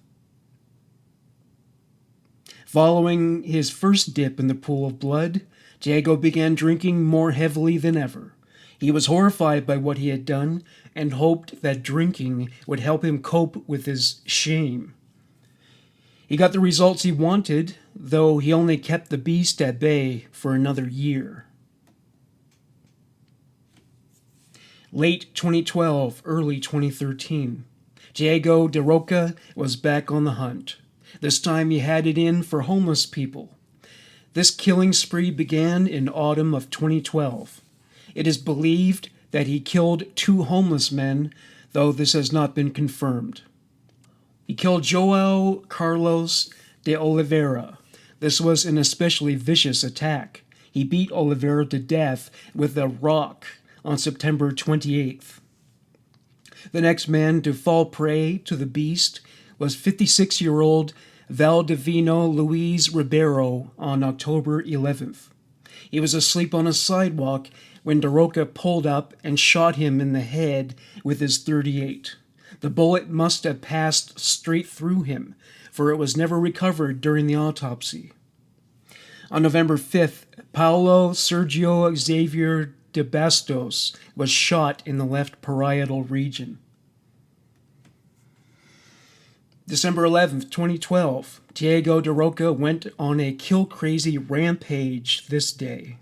Following his first dip in the pool of blood, Diego began drinking more heavily than ever. He was horrified by what he had done and hoped that drinking would help him cope with his shame. He got the results he wanted, though he only kept the beast at bay for another year. Late 2012, early 2013, Diego de Roca was back on the hunt. This time he had it in for homeless people. This killing spree began in autumn of 2012. It is believed that he killed 2 homeless men, though this has not been confirmed. He killed João Carlos de Oliveira. This was an especially vicious attack. He beat Oliveira to death with a rock on September 28th. The next man to fall prey to the beast was 56-year-old Valdivino Luis Ribeiro on October 11th. He was asleep on a sidewalk when de Roca pulled up and shot him in the head with his .38. The bullet must have passed straight through him, for it was never recovered during the autopsy. On November 5th, Paulo Sergio Xavier de Bastos was shot in the left parietal region. December 11th, 2012, Diego de Roca went on a kill-crazy rampage this day.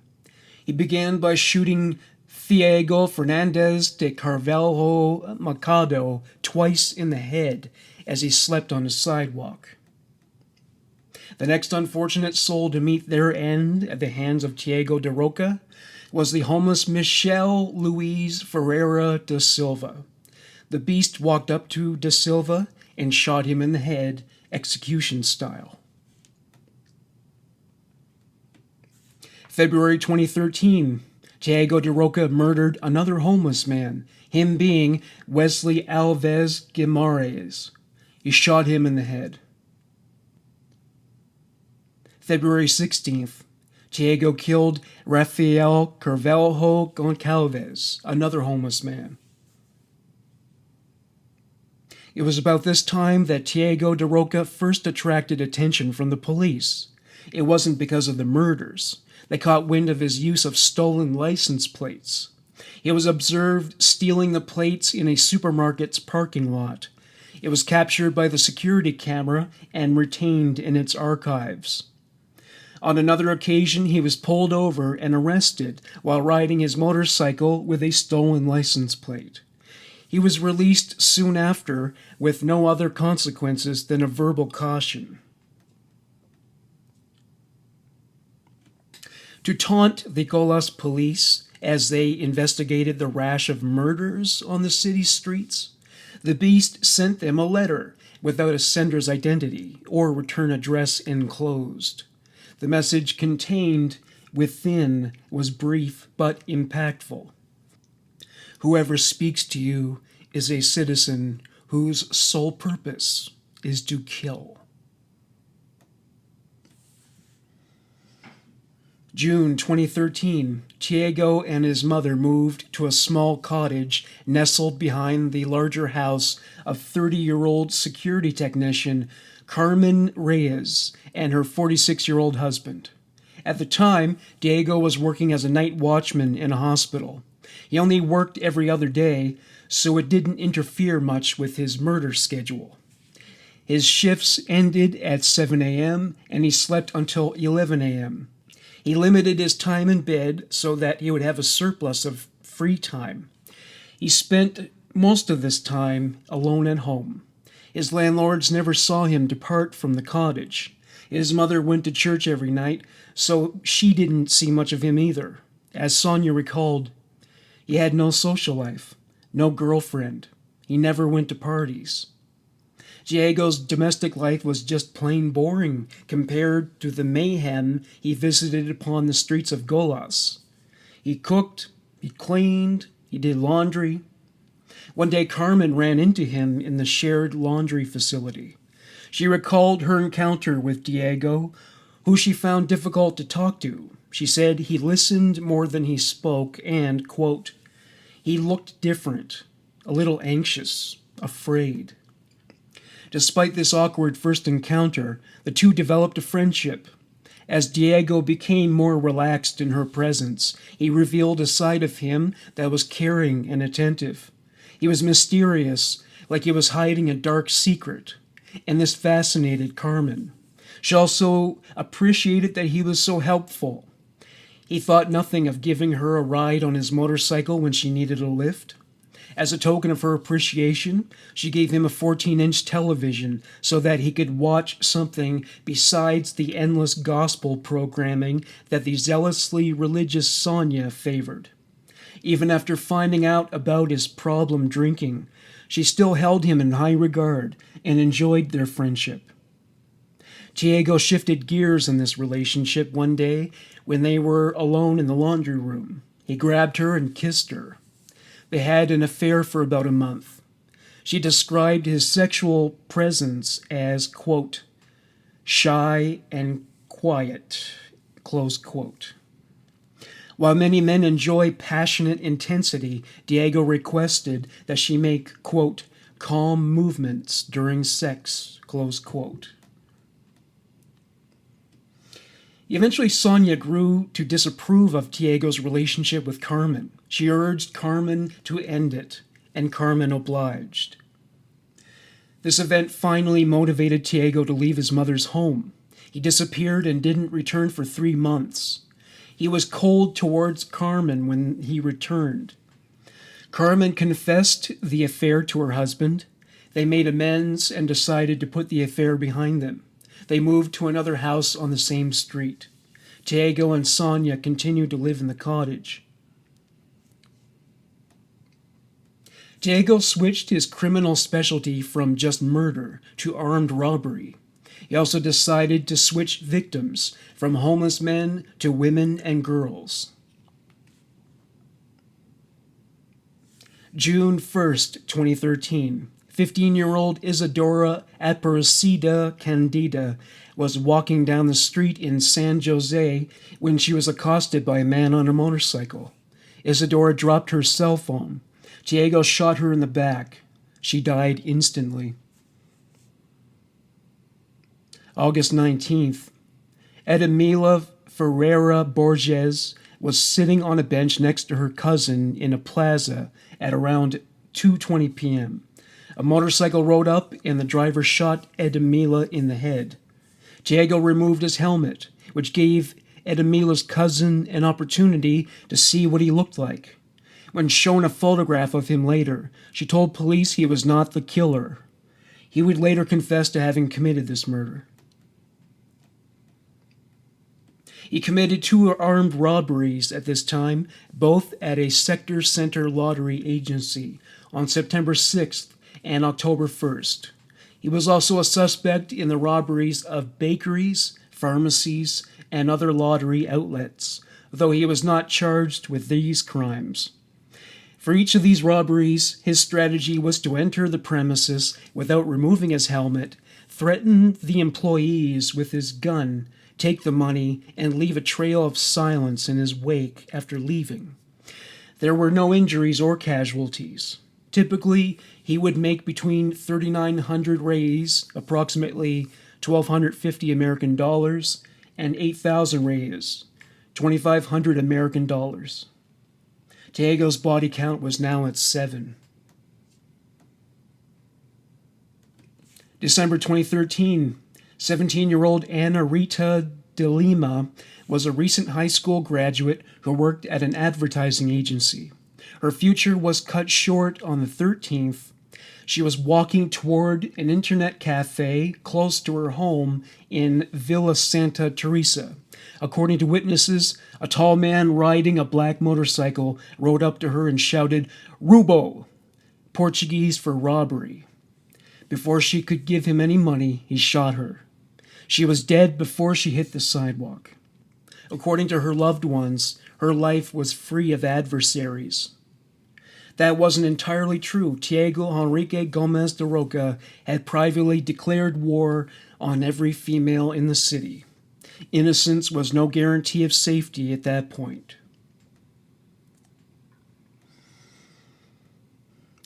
He began by shooting Diego Fernandez de Carvalho Machado twice in the head as he slept on a sidewalk. The next unfortunate soul to meet their end at the hands of Diego de Roca was the homeless Michel Luis Ferreira da Silva. The beast walked up to da Silva and shot him in the head, execution style. February 2013, Diego de Roca murdered another homeless man, him being Wesley Alves Guimaraes. He shot him in the head. February 16th, Diego killed Rafael Carvalho Goncalves, another homeless man. It was about this time that Diego de Roca first attracted attention from the police. It wasn't because of the murders. They caught wind of his use of stolen license plates. He was observed stealing the plates in a supermarket's parking lot. It was captured by the security camera and retained in its archives. On another occasion, he was pulled over and arrested while riding his motorcycle with a stolen license plate. He was released soon after with no other consequences than a verbal caution. To taunt the Golas police as they investigated the rash of murders on the city's streets, the beast sent them a letter without a sender's identity or return address enclosed. The message contained within was brief but impactful. Whoever speaks to you is a citizen whose sole purpose is to kill. June 2013, Diego and his mother moved to a small cottage nestled behind the larger house of 30-year-old security technician Carmen Reyes and her 46-year-old husband. At the time, Diego was working as a night watchman in a hospital. He only worked every other day, so it didn't interfere much with his murder schedule. His shifts ended at 7 a.m. and he slept until 11 a.m. He limited his time in bed so that he would have a surplus of free time. He spent most of this time alone at home. His landlords never saw him depart from the cottage. His mother went to church every night, so she didn't see much of him either. As Sonia recalled, he had no social life, no girlfriend. He never went to parties. Diego's domestic life was just plain boring compared to the mayhem he visited upon the streets of Golas. He cooked, he cleaned, he did laundry. One day Carmen ran into him in the shared laundry facility. She recalled her encounter with Diego, who she found difficult to talk to. She said he listened more than he spoke and, quote, he looked different, a little anxious, afraid. Despite this awkward first encounter, the two developed a friendship. As Diego became more relaxed in her presence, he revealed a side of him that was caring and attentive. He was mysterious, like he was hiding a dark secret, and this fascinated Carmen. She also appreciated that he was so helpful. He thought nothing of giving her a ride on his motorcycle when she needed a lift. As a token of her appreciation, she gave him a 14-inch television so that he could watch something besides the endless gospel programming that the zealously religious Sonia favored. Even after finding out about his problem drinking, she still held him in high regard and enjoyed their friendship. Diego shifted gears in this relationship one day when they were alone in the laundry room. He grabbed her and kissed her. They had an affair for about a month. She described his sexual presence as, quote, shy and quiet, close quote. While many men enjoy passionate intensity, Diego requested that she make, quote, calm movements during sex, close quote. Eventually, Sonia grew to disapprove of Diego's relationship with Carmen. She urged Carmen to end it, and Carmen obliged. This event finally motivated Diego to leave his mother's home. He disappeared and didn't return for 3 months. He was cold towards Carmen when he returned. Carmen confessed the affair to her husband. They made amends and decided to put the affair behind them. They moved to another house on the same street. Diego and Sonia continued to live in the cottage. Diego switched his criminal specialty from just murder to armed robbery. He also decided to switch victims from homeless men to women and girls. June 1st, 2013. 15-year-old Isadora Aparecida Candida was walking down the street in San Jose when she was accosted by a man on a motorcycle. Isadora dropped her cell phone. Diego shot her in the back. She died instantly. August 19th. Edmila Ferreira Borges was sitting on a bench next to her cousin in a plaza at around 2:20 p.m. A motorcycle rode up and the driver shot Edmila in the head. Diego removed his helmet, which gave Edmila's cousin an opportunity to see what he looked like. When shown a photograph of him later, she told police he was not the killer. He would later confess to having committed this murder. He committed 2 armed robberies at this time, both at a sector center lottery agency, on September 6th and October 1st. He was also a suspect in the robberies of bakeries, pharmacies, and other lottery outlets, though he was not charged with these crimes. For each of these robberies, his strategy was to enter the premises without removing his helmet, threaten the employees with his gun, take the money, and leave a trail of silence in his wake after leaving. There were no injuries or casualties. Typically, he would make between 3,900 reais, approximately 1,250 American dollars, and 8,000 reais, 2,500 American dollars. Diego's body count was now at 7. December 2013, 17-year-old Ana Rita de Lima was a recent high school graduate who worked at an advertising agency. Her future was cut short on the 13th. She was walking toward an internet cafe close to her home in Villa Santa Teresa. According to witnesses, a tall man riding a black motorcycle rode up to her and shouted, "Rubo," Portuguese for robbery. Before she could give him any money, he shot her. She was dead before she hit the sidewalk. According to her loved ones, her life was free of adversaries. That wasn't entirely true. Tiago Henrique Gomez de Roca had privately declared war on every female in the city. Innocence was no guarantee of safety at that point.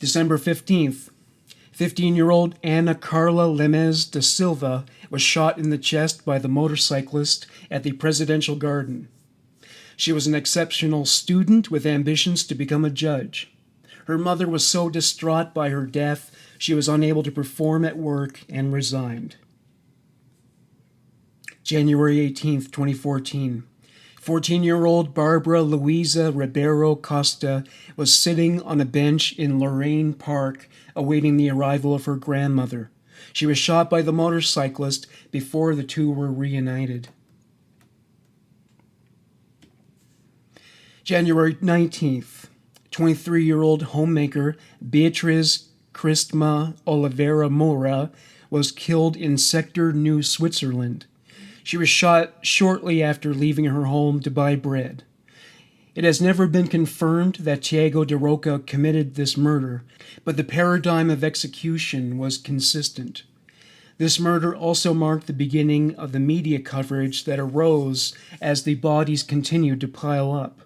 December 15th, 15-year-old Ana Carla Lemes da Silva was shot in the chest by the motorcyclist at the Presidential Garden. She was an exceptional student with ambitions to become a judge. Her mother was so distraught by her death, she was unable to perform at work and resigned. January 18th, 2014. 14-year-old Barbara Luisa Ribeiro Costa was sitting on a bench in Lorraine Park awaiting the arrival of her grandmother. She was shot by the motorcyclist before the two were reunited. January 19th. 23-year-old homemaker Beatriz Christma Oliveira Moura was killed in Sector New Switzerland. She was shot shortly after leaving her home to buy bread. It has never been confirmed that Tiago de Roca committed this murder, but the paradigm of execution was consistent. This murder also marked the beginning of the media coverage that arose as the bodies continued to pile up.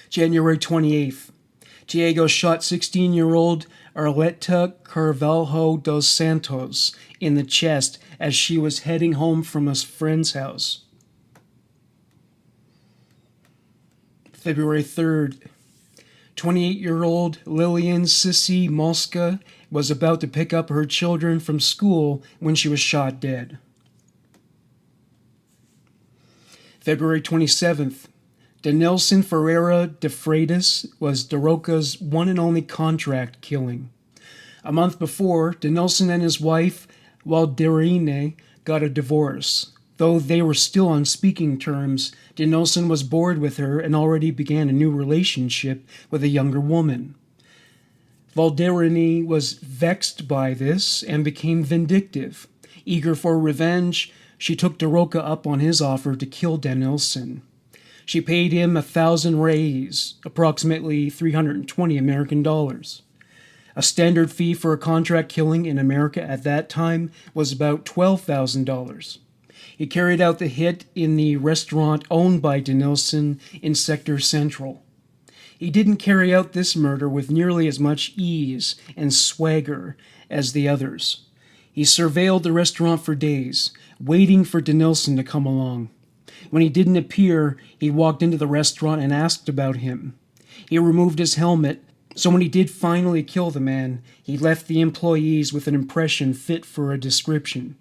January 28th. Tiago shot 16-year-old Arleta Carvalho dos Santos in the chest as she was heading home from a friend's house. February 3rd. 28-year-old Lilian Sissi Mosca was about to pick up her children from school when she was shot dead. February 27th. Denilson Ferreira de Freitas was de Roca's one and only contract killing. A month before, Denilson and his wife, Walderine, got a divorce. Though they were still on speaking terms, Denilson was bored with her and already began a new relationship with a younger woman. Walderine was vexed by this and became vindictive. Eager for revenge, she took de Roca up on his offer to kill Denilson. She paid him 1,000 reis, approximately $320 American. A standard fee for a contract killing in America at that time was about $12,000. He carried out the hit in the restaurant owned by Denilson in Sector Central. He didn't carry out this murder with nearly as much ease and swagger as the others. He surveilled the restaurant for days, waiting for Denilson to come along. When he didn't appear, he walked into the restaurant and asked about him. He removed his helmet, so when he did finally kill the man, he left the employees with an impression fit for a description.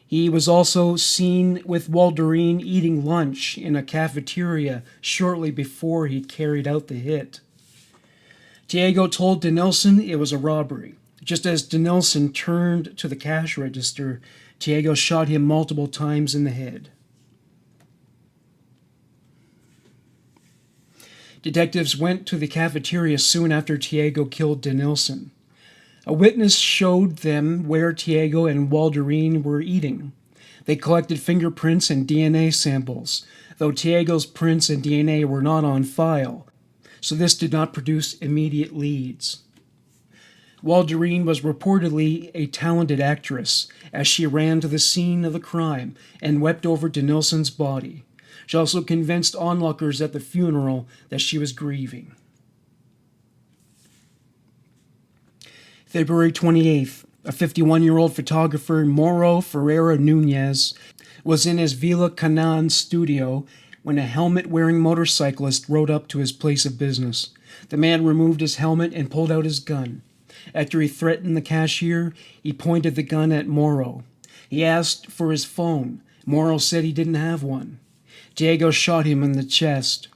He was also seen with Walderine eating lunch in a cafeteria shortly before he carried out the hit. Tiago told Denilson it was a robbery. Just as Denilson turned to the cash register, Tiago shot him multiple times in the head. Detectives went to the cafeteria soon after Tiago killed Denilson. A witness showed them where Tiago and Walderine were eating. They collected fingerprints and DNA samples, though Tiago's prints and DNA were not on file, so this did not produce immediate leads. Walderine was reportedly a talented actress, as she ran to the scene of the crime and wept over Denilson's body. She also convinced onlookers at the funeral that she was grieving. February 28th, a 51-year-old photographer, Mauro Ferreira Nunez, was in his Villa Canaan studio when a helmet-wearing motorcyclist rode up to his place of business. The man removed his helmet and pulled out his gun. After he threatened the cashier, he pointed the gun at Morrow. He asked for his phone. Morrow said he didn't have one. Diego shot him in the chest.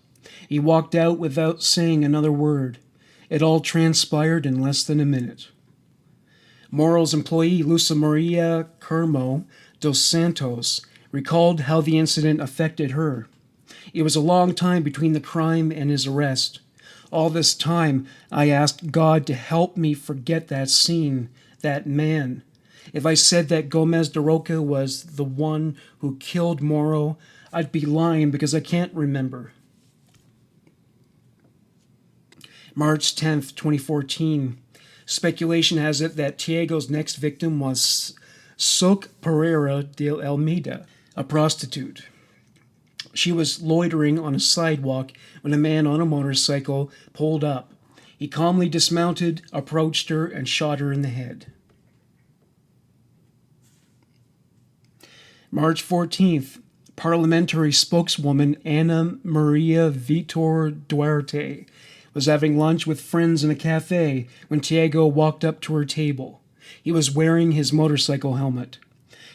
He walked out without saying another word. It all transpired in less than a minute. Morrow's employee, Luisa Maria Carmo dos Santos, recalled how the incident affected her. It was a long time between the crime and his arrest. All this time, I asked God to help me forget that scene, that man. If I said that Gomez de Roca was the one who killed Morrow, I'd be lying because I can't remember. March 10th, 2014. Speculation has it that Diego's next victim was Soc Pereira de Almeida, a prostitute. She was loitering on a sidewalk when a man on a motorcycle pulled up. He calmly dismounted, approached her, and shot her in the head. March 14th, parliamentary spokeswoman Ana Maria Vitor Duarte was having lunch with friends in a cafe when Diego walked up to her table. He was wearing his motorcycle helmet.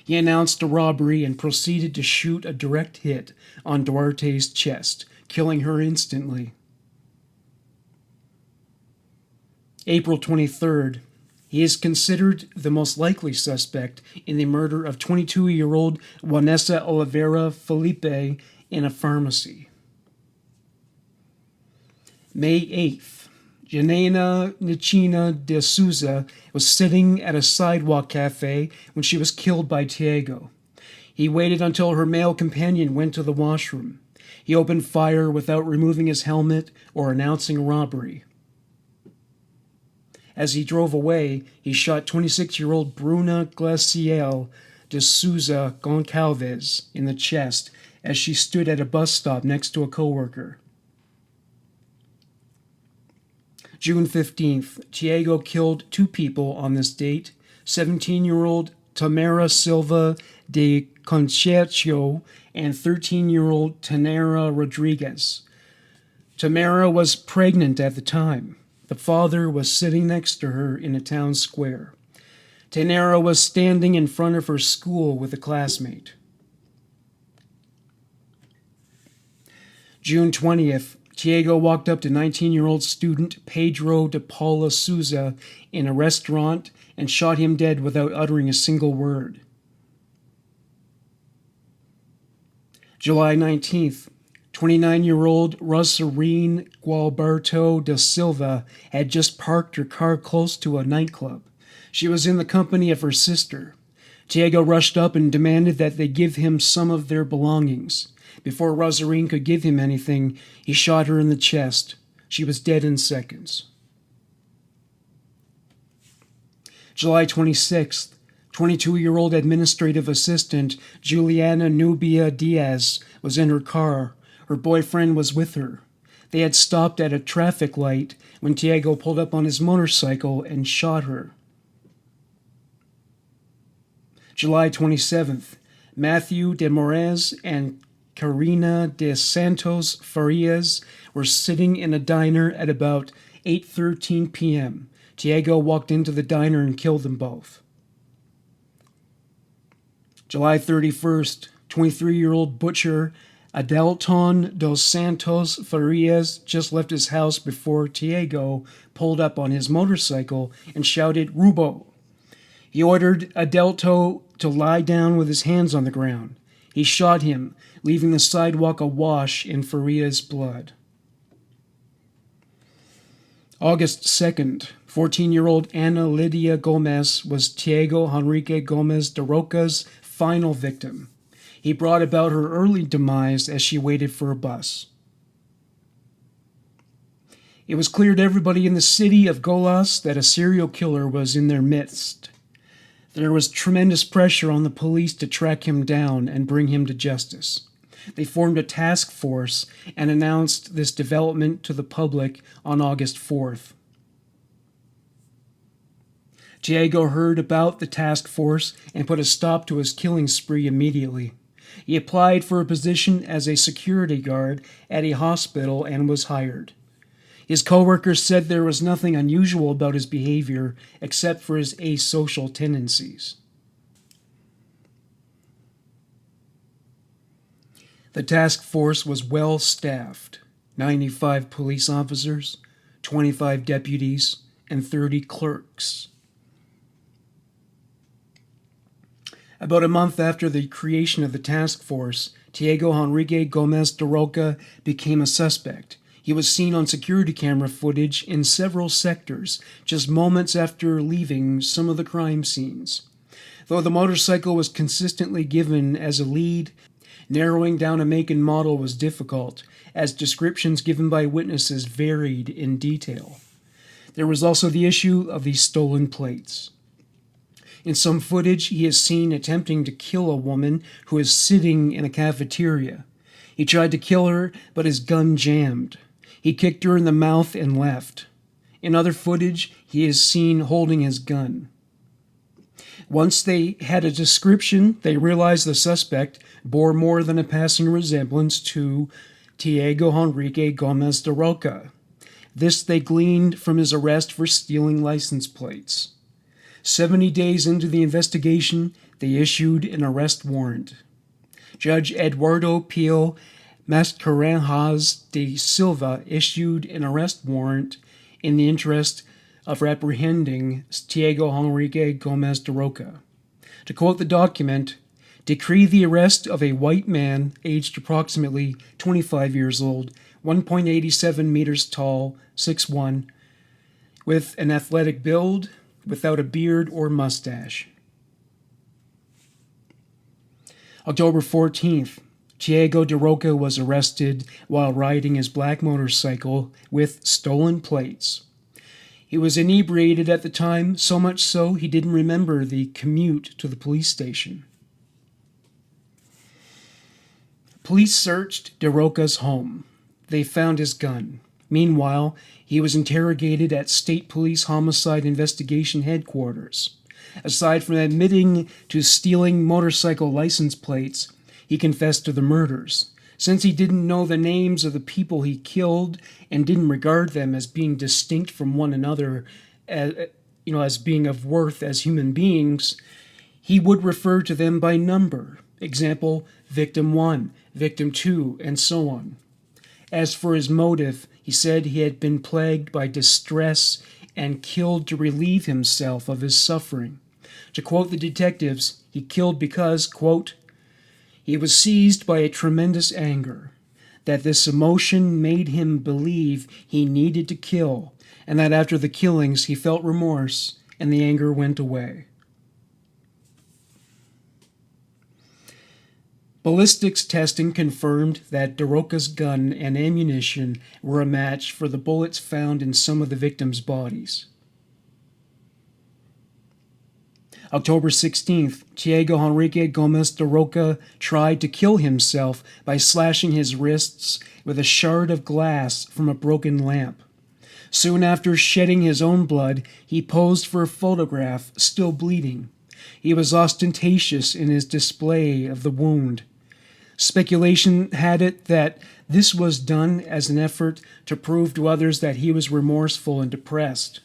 He announced a robbery and proceeded to shoot a direct hit on Duarte's chest, killing her instantly. April 23rd. He is considered the most likely suspect in the murder of 22-year-old Vanessa Oliveira Felipe in a pharmacy. May 8th. Janena Nichina de Souza was sitting at a sidewalk cafe when she was killed by Diego. He waited until her male companion went to the washroom. He opened fire without removing his helmet or announcing a robbery. As he drove away, he shot 26-year-old Bruna Glacial de Souza Goncalves in the chest as she stood at a bus stop next to a coworker. June 15th, Diego killed two people on this date, 17-year-old Tamara Silva de Concepcio and 13-year-old Tanera Rodriguez. Tamara was pregnant at the time. The father was sitting next to her in a town square. Tanera was standing in front of her school with a classmate. June 20th, Diego walked up to 19-year-old student Pedro de Paula Souza in a restaurant and shot him dead without uttering a single word. July 19th, 29-year-old Rosarine Gualberto da Silva had just parked her car close to a nightclub. She was in the company of her sister. Diego rushed up and demanded that they give him some of their belongings. Before Rosarine could give him anything, he shot her in the chest. She was dead in seconds. July 26th, 22-year-old administrative assistant Juliana Nubia Diaz was in her car. Her boyfriend was with her. They had stopped at a traffic light when Diego pulled up on his motorcycle and shot her. July 27th, Matthew de Moraes and Carina de Santos Farias were sitting in a diner at about 8:13 p.m. Diego walked into the diner and killed them both. July 31st, 23-year-old butcher Adelton dos Santos Farias just left his house before Diego pulled up on his motorcycle and shouted, "Rubo!" He ordered Adelto to lie down with his hands on the ground. He shot him, leaving the sidewalk awash in Farias' blood. August 2nd, 14-year-old Ana Lydia Gomez was Diego Henrique Gomez de Roca's final victim. He brought about her early demise as she waited for a bus. It was clear to everybody in the city of Golas that a serial killer was in their midst. There was tremendous pressure on the police to track him down and bring him to justice. They formed a task force and announced this development to the public on August 4th. Diego heard about the task force and put a stop to his killing spree immediately. He applied for a position as a security guard at a hospital and was hired. His coworkers said there was nothing unusual about his behavior except for his asocial tendencies. The task force was well staffed: 95 police officers, 25 deputies, and 30 clerks. About a month after the creation of the task force, Diego Enrique Gomez de Roca became a suspect. He was seen on security camera footage in several sectors, just moments after leaving some of the crime scenes. Though the motorcycle was consistently given as a lead, narrowing down a make and model was difficult, as descriptions given by witnesses varied in detail. There was also the issue of the stolen plates. In some footage, he is seen attempting to kill a woman who is sitting in a cafeteria. He tried to kill her, but his gun jammed. He kicked her in the mouth and left. In other footage, he is seen holding his gun. Once they had a description, they realized the suspect bore more than a passing resemblance to Diego Enrique Gomez de Roca. This they gleaned from his arrest for stealing license plates. 70 days into the investigation, they issued an arrest warrant. Judge Eduardo Pio Mascarenhas de Silva issued an arrest warrant in the interest of apprehending Diego Enrique Gomez de Roca. To quote the document, decree the arrest of a white man aged approximately 25 years old, 1.87 meters tall, 6'1", with an athletic build, without a beard or mustache. October 14th, Diego de Roca was arrested while riding his black motorcycle with stolen plates. He was inebriated at the time, so much so he didn't remember the commute to the police station. Police searched de Roca's home. They found his gun. Meanwhile, he was interrogated at State Police Homicide Investigation Headquarters. Aside from admitting to stealing motorcycle license plates, he confessed to the murders. Since he didn't know the names of the people he killed and didn't regard them as being distinct from one another, as being of worth as human beings, he would refer to them by number. Example, victim 1, victim 2, and so on. As for his motive, he said he had been plagued by distress and killed to relieve himself of his suffering. To quote the detectives, he killed because, quote, he was seized by a tremendous anger, that this emotion made him believe he needed to kill, and that after the killings he felt remorse and the anger went away. Ballistics testing confirmed that de Roca's gun and ammunition were a match for the bullets found in some of the victims' bodies. October 16th, Diego Enrique Gomez de Roca tried to kill himself by slashing his wrists with a shard of glass from a broken lamp. Soon after shedding his own blood, he posed for a photograph, still bleeding. He was ostentatious in his display of the wound. Speculation had it that this was done as an effort to prove to others that he was remorseful and depressed.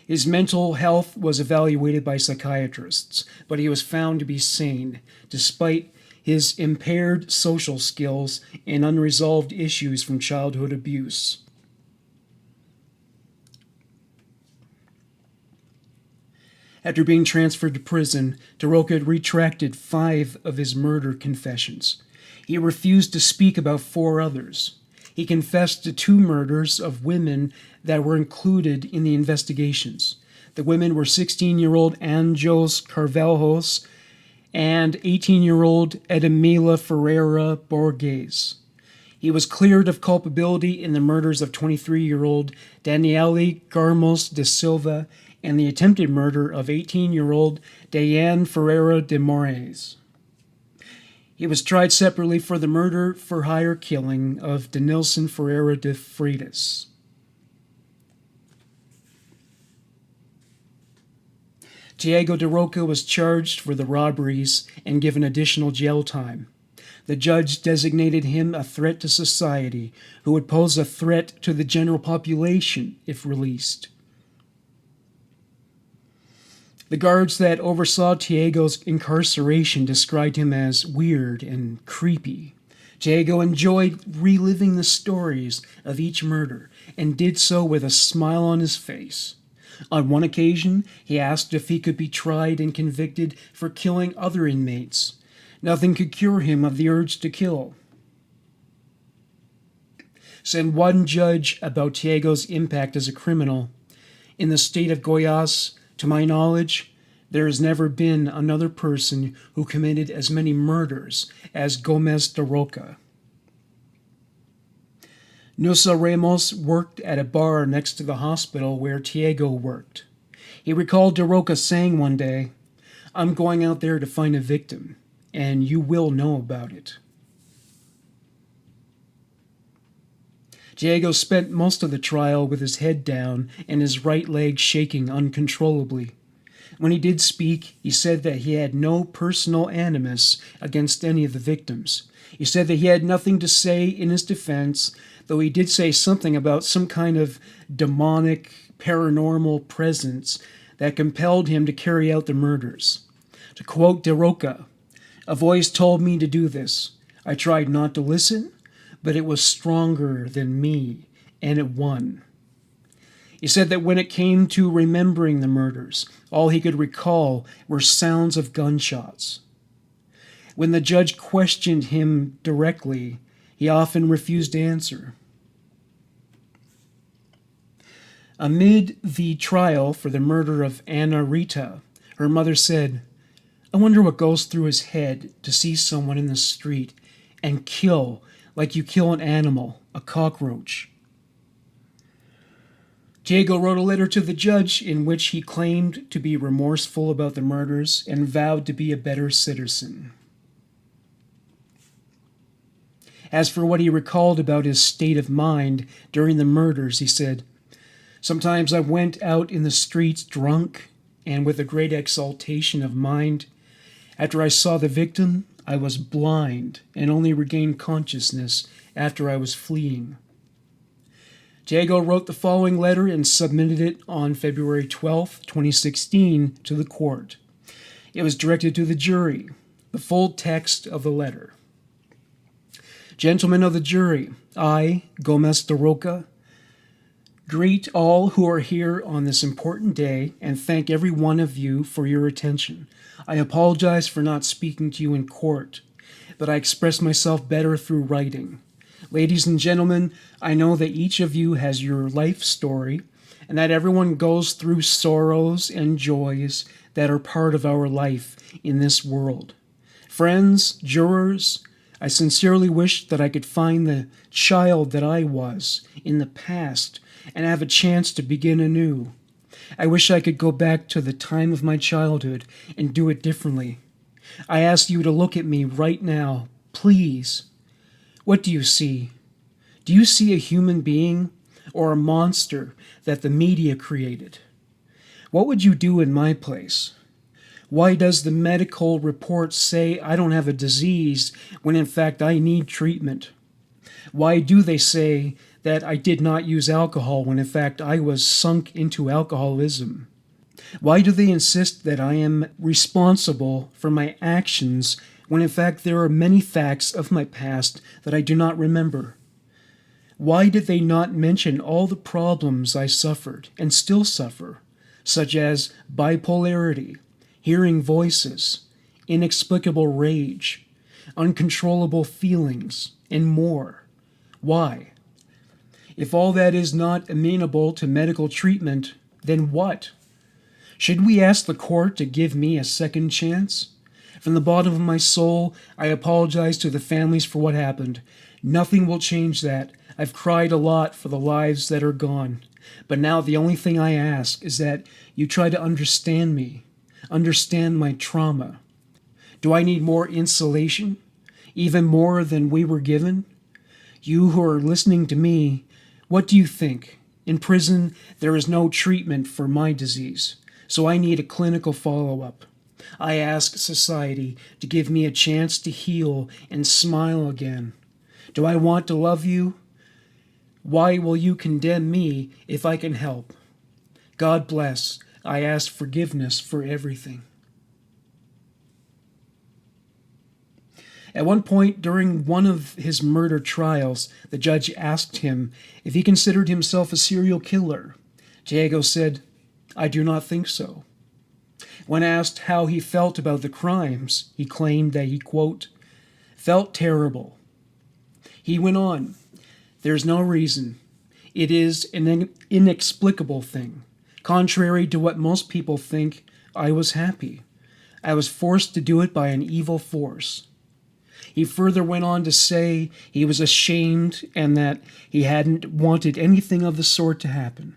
His mental health was evaluated by psychiatrists, but he was found to be sane, despite his impaired social skills and unresolved issues from childhood abuse. After being transferred to prison, de Roca retracted 5 of his murder confessions. He refused to speak about 4 others. He confessed to 2 murders of women that were included in the investigations. The women were 16-year-old Anjos Carvalhos and 18-year-old Edmila Ferreira Borges. He was cleared of culpability in the murders of 23-year-old Daniele Garmos de Silva and the attempted murder of 18-year-old Diane Ferreira de Moraes. He was tried separately for the murder for hire killing of Denilson Ferreira de Freitas. Diego de Roca was charged for the robberies and given additional jail time. The judge designated him a threat to society who would pose a threat to the general population if released. The guards that oversaw Tiego's incarceration described him as weird and creepy. Tiago enjoyed reliving the stories of each murder and did so with a smile on his face. On one occasion, he asked if he could be tried and convicted for killing other inmates. Nothing could cure him of the urge to kill. Said one judge about Tiego's impact as a criminal, "In the state of Goiás, to my knowledge, there has never been another person who committed as many murders as Gomes de Roca." Nusa Ramos worked at a bar next to the hospital where Tiago worked. He recalled de Roca saying one day, "I'm going out there to find a victim, and you will know about it." Tiago spent most of the trial with his head down and his right leg shaking uncontrollably. When he did speak, he said that he had no personal animus against any of the victims. He said that he had nothing to say in his defense, though he did say something about some kind of demonic, paranormal presence that compelled him to carry out the murders. To quote De Roca, "A voice told me to do this. I tried not to listen, but it was stronger than me, and it won." He said that when it came to remembering the murders, all he could recall were sounds of gunshots. When the judge questioned him directly, he often refused to answer. Amid the trial for the murder of Ana Rita, her mother said, "I wonder what goes through his head to see someone in the street and kill like you kill an animal, a cockroach." Tiago wrote a letter to the judge in which he claimed to be remorseful about the murders and vowed to be a better citizen. As for what he recalled about his state of mind during the murders, he said, "Sometimes I went out in the streets drunk and with a great exaltation of mind. After I saw the victim, I was blind and only regained consciousness after I was fleeing." Tiago wrote the following letter and submitted it on February 12, 2016, to the court. It was directed to the jury. The full text of the letter. "Gentlemen of the jury, I, Gomes de Roca, greet all who are here on this important day and thank every one of you for your attention. I apologize for not speaking to you in court, but I express myself better through writing. Ladies and gentlemen, I know that each of you has your life story and that everyone goes through sorrows and joys that are part of our life in this world. Friends, jurors, I sincerely wish that I could find the child that I was in the past and have a chance to begin anew. I wish I could go back to the time of my childhood and do it differently. I ask you to look at me right now, please. What do you see? Do you see a human being or a monster that the media created? What would you do in my place? Why does the medical report say I don't have a disease when in fact I need treatment? Why do they say that I did not use alcohol when in fact I was sunk into alcoholism? Why do they insist that I am responsible for my actions when in fact there are many facts of my past that I do not remember? Why did they not mention all the problems I suffered and still suffer, such as bipolarity, hearing voices, inexplicable rage, uncontrollable feelings, and more? Why? If all that is not amenable to medical treatment, then what? Should we ask the court to give me a second chance? From the bottom of my soul, I apologize to the families for what happened. Nothing will change that. I've cried a lot for the lives that are gone. But now the only thing I ask is that you try to understand me, understand my trauma. Do I need more insulation? Even more than we were given? You who are listening to me, what do you think? In prison, there is no treatment for my disease, so I need a clinical follow-up. I ask society to give me a chance to heal and smile again. Do I want to love you? Why will you condemn me if I can help? God bless. I ask forgiveness for everything. At one point during one of his murder trials, the judge asked him if he considered himself a serial killer. Diego said, "I do not think so." When asked how he felt about the crimes, he claimed that he, quote, felt terrible. He went on, "There's no reason. It is an inexplicable thing. Contrary to what most people think, I was happy. I was forced to do it by an evil force." He further went on to say he was ashamed and that he hadn't wanted anything of the sort to happen.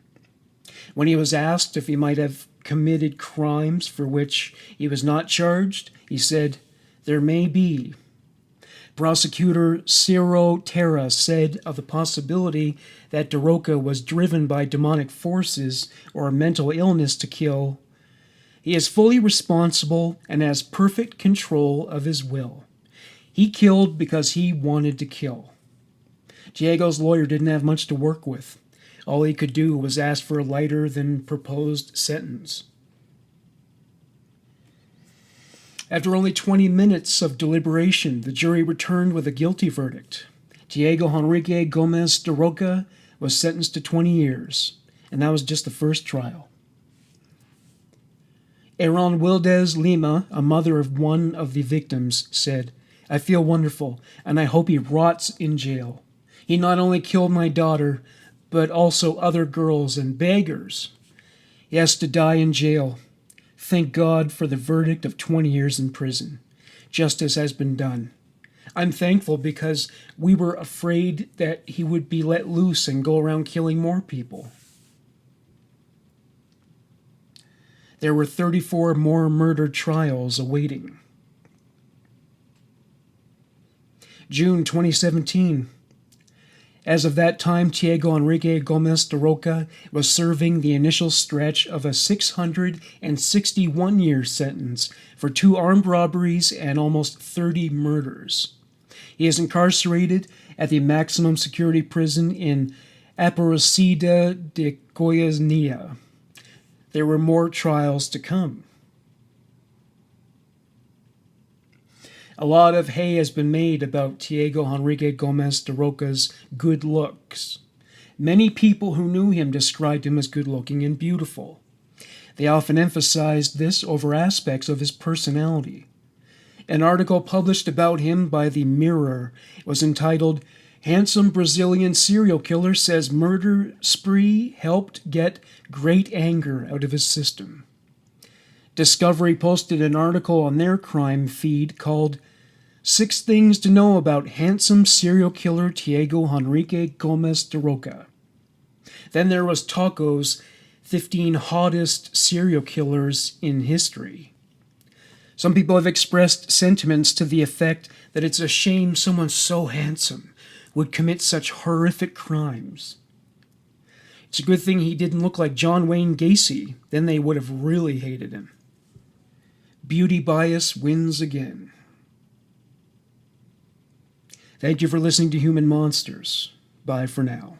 When he was asked if he might have committed crimes for which he was not charged, he said, "There may be." Prosecutor Ciro Terra said of the possibility that Daroca was driven by demonic forces or mental illness to kill, "He is fully responsible and has perfect control of his will. He killed because he wanted to kill." Diego's lawyer didn't have much to work with. All he could do was ask for a lighter than proposed sentence. After only 20 minutes of deliberation, the jury returned with a guilty verdict. Diego Henrique Gomez de Roca was sentenced to 20 years, and that was just the first trial. Aaron Wildes Lima, a mother of one of the victims, said, "I feel wonderful, and I hope he rots in jail. He not only killed my daughter, but also other girls and beggars. He has to die in jail. Thank God for the verdict of 20 years in prison. Justice has been done. I'm thankful because we were afraid that he would be let loose and go around killing more people." There were 34 more murder trials awaiting. June 2017. As of that time, Diego Enrique Gomez de Roca was serving the initial stretch of a 661-year sentence for 2 armed robberies and almost 30 murders. He is incarcerated at the maximum security prison in Aparecida de Goiânia. There were more trials to come. A lot of hay has been made about Diego Henrique Gomez de Roca's good looks. Many people who knew him described him as good-looking and beautiful. They often emphasized this over aspects of his personality. An article published about him by the Mirror was entitled, "Handsome Brazilian Serial Killer Says Murder Spree Helped Get Great Anger Out of His System." Discovery posted an article on their crime feed called 6 Things to Know About Handsome Serial Killer Diego Henrique Gomez de Roca. Then there was Taco's 15 Hottest Serial Killers in History. Some people have expressed sentiments to the effect that it's a shame someone so handsome would commit such horrific crimes. It's a good thing he didn't look like John Wayne Gacy, then they would have really hated him. Beauty bias wins again. Thank you for listening to Human Monsters. Bye for now.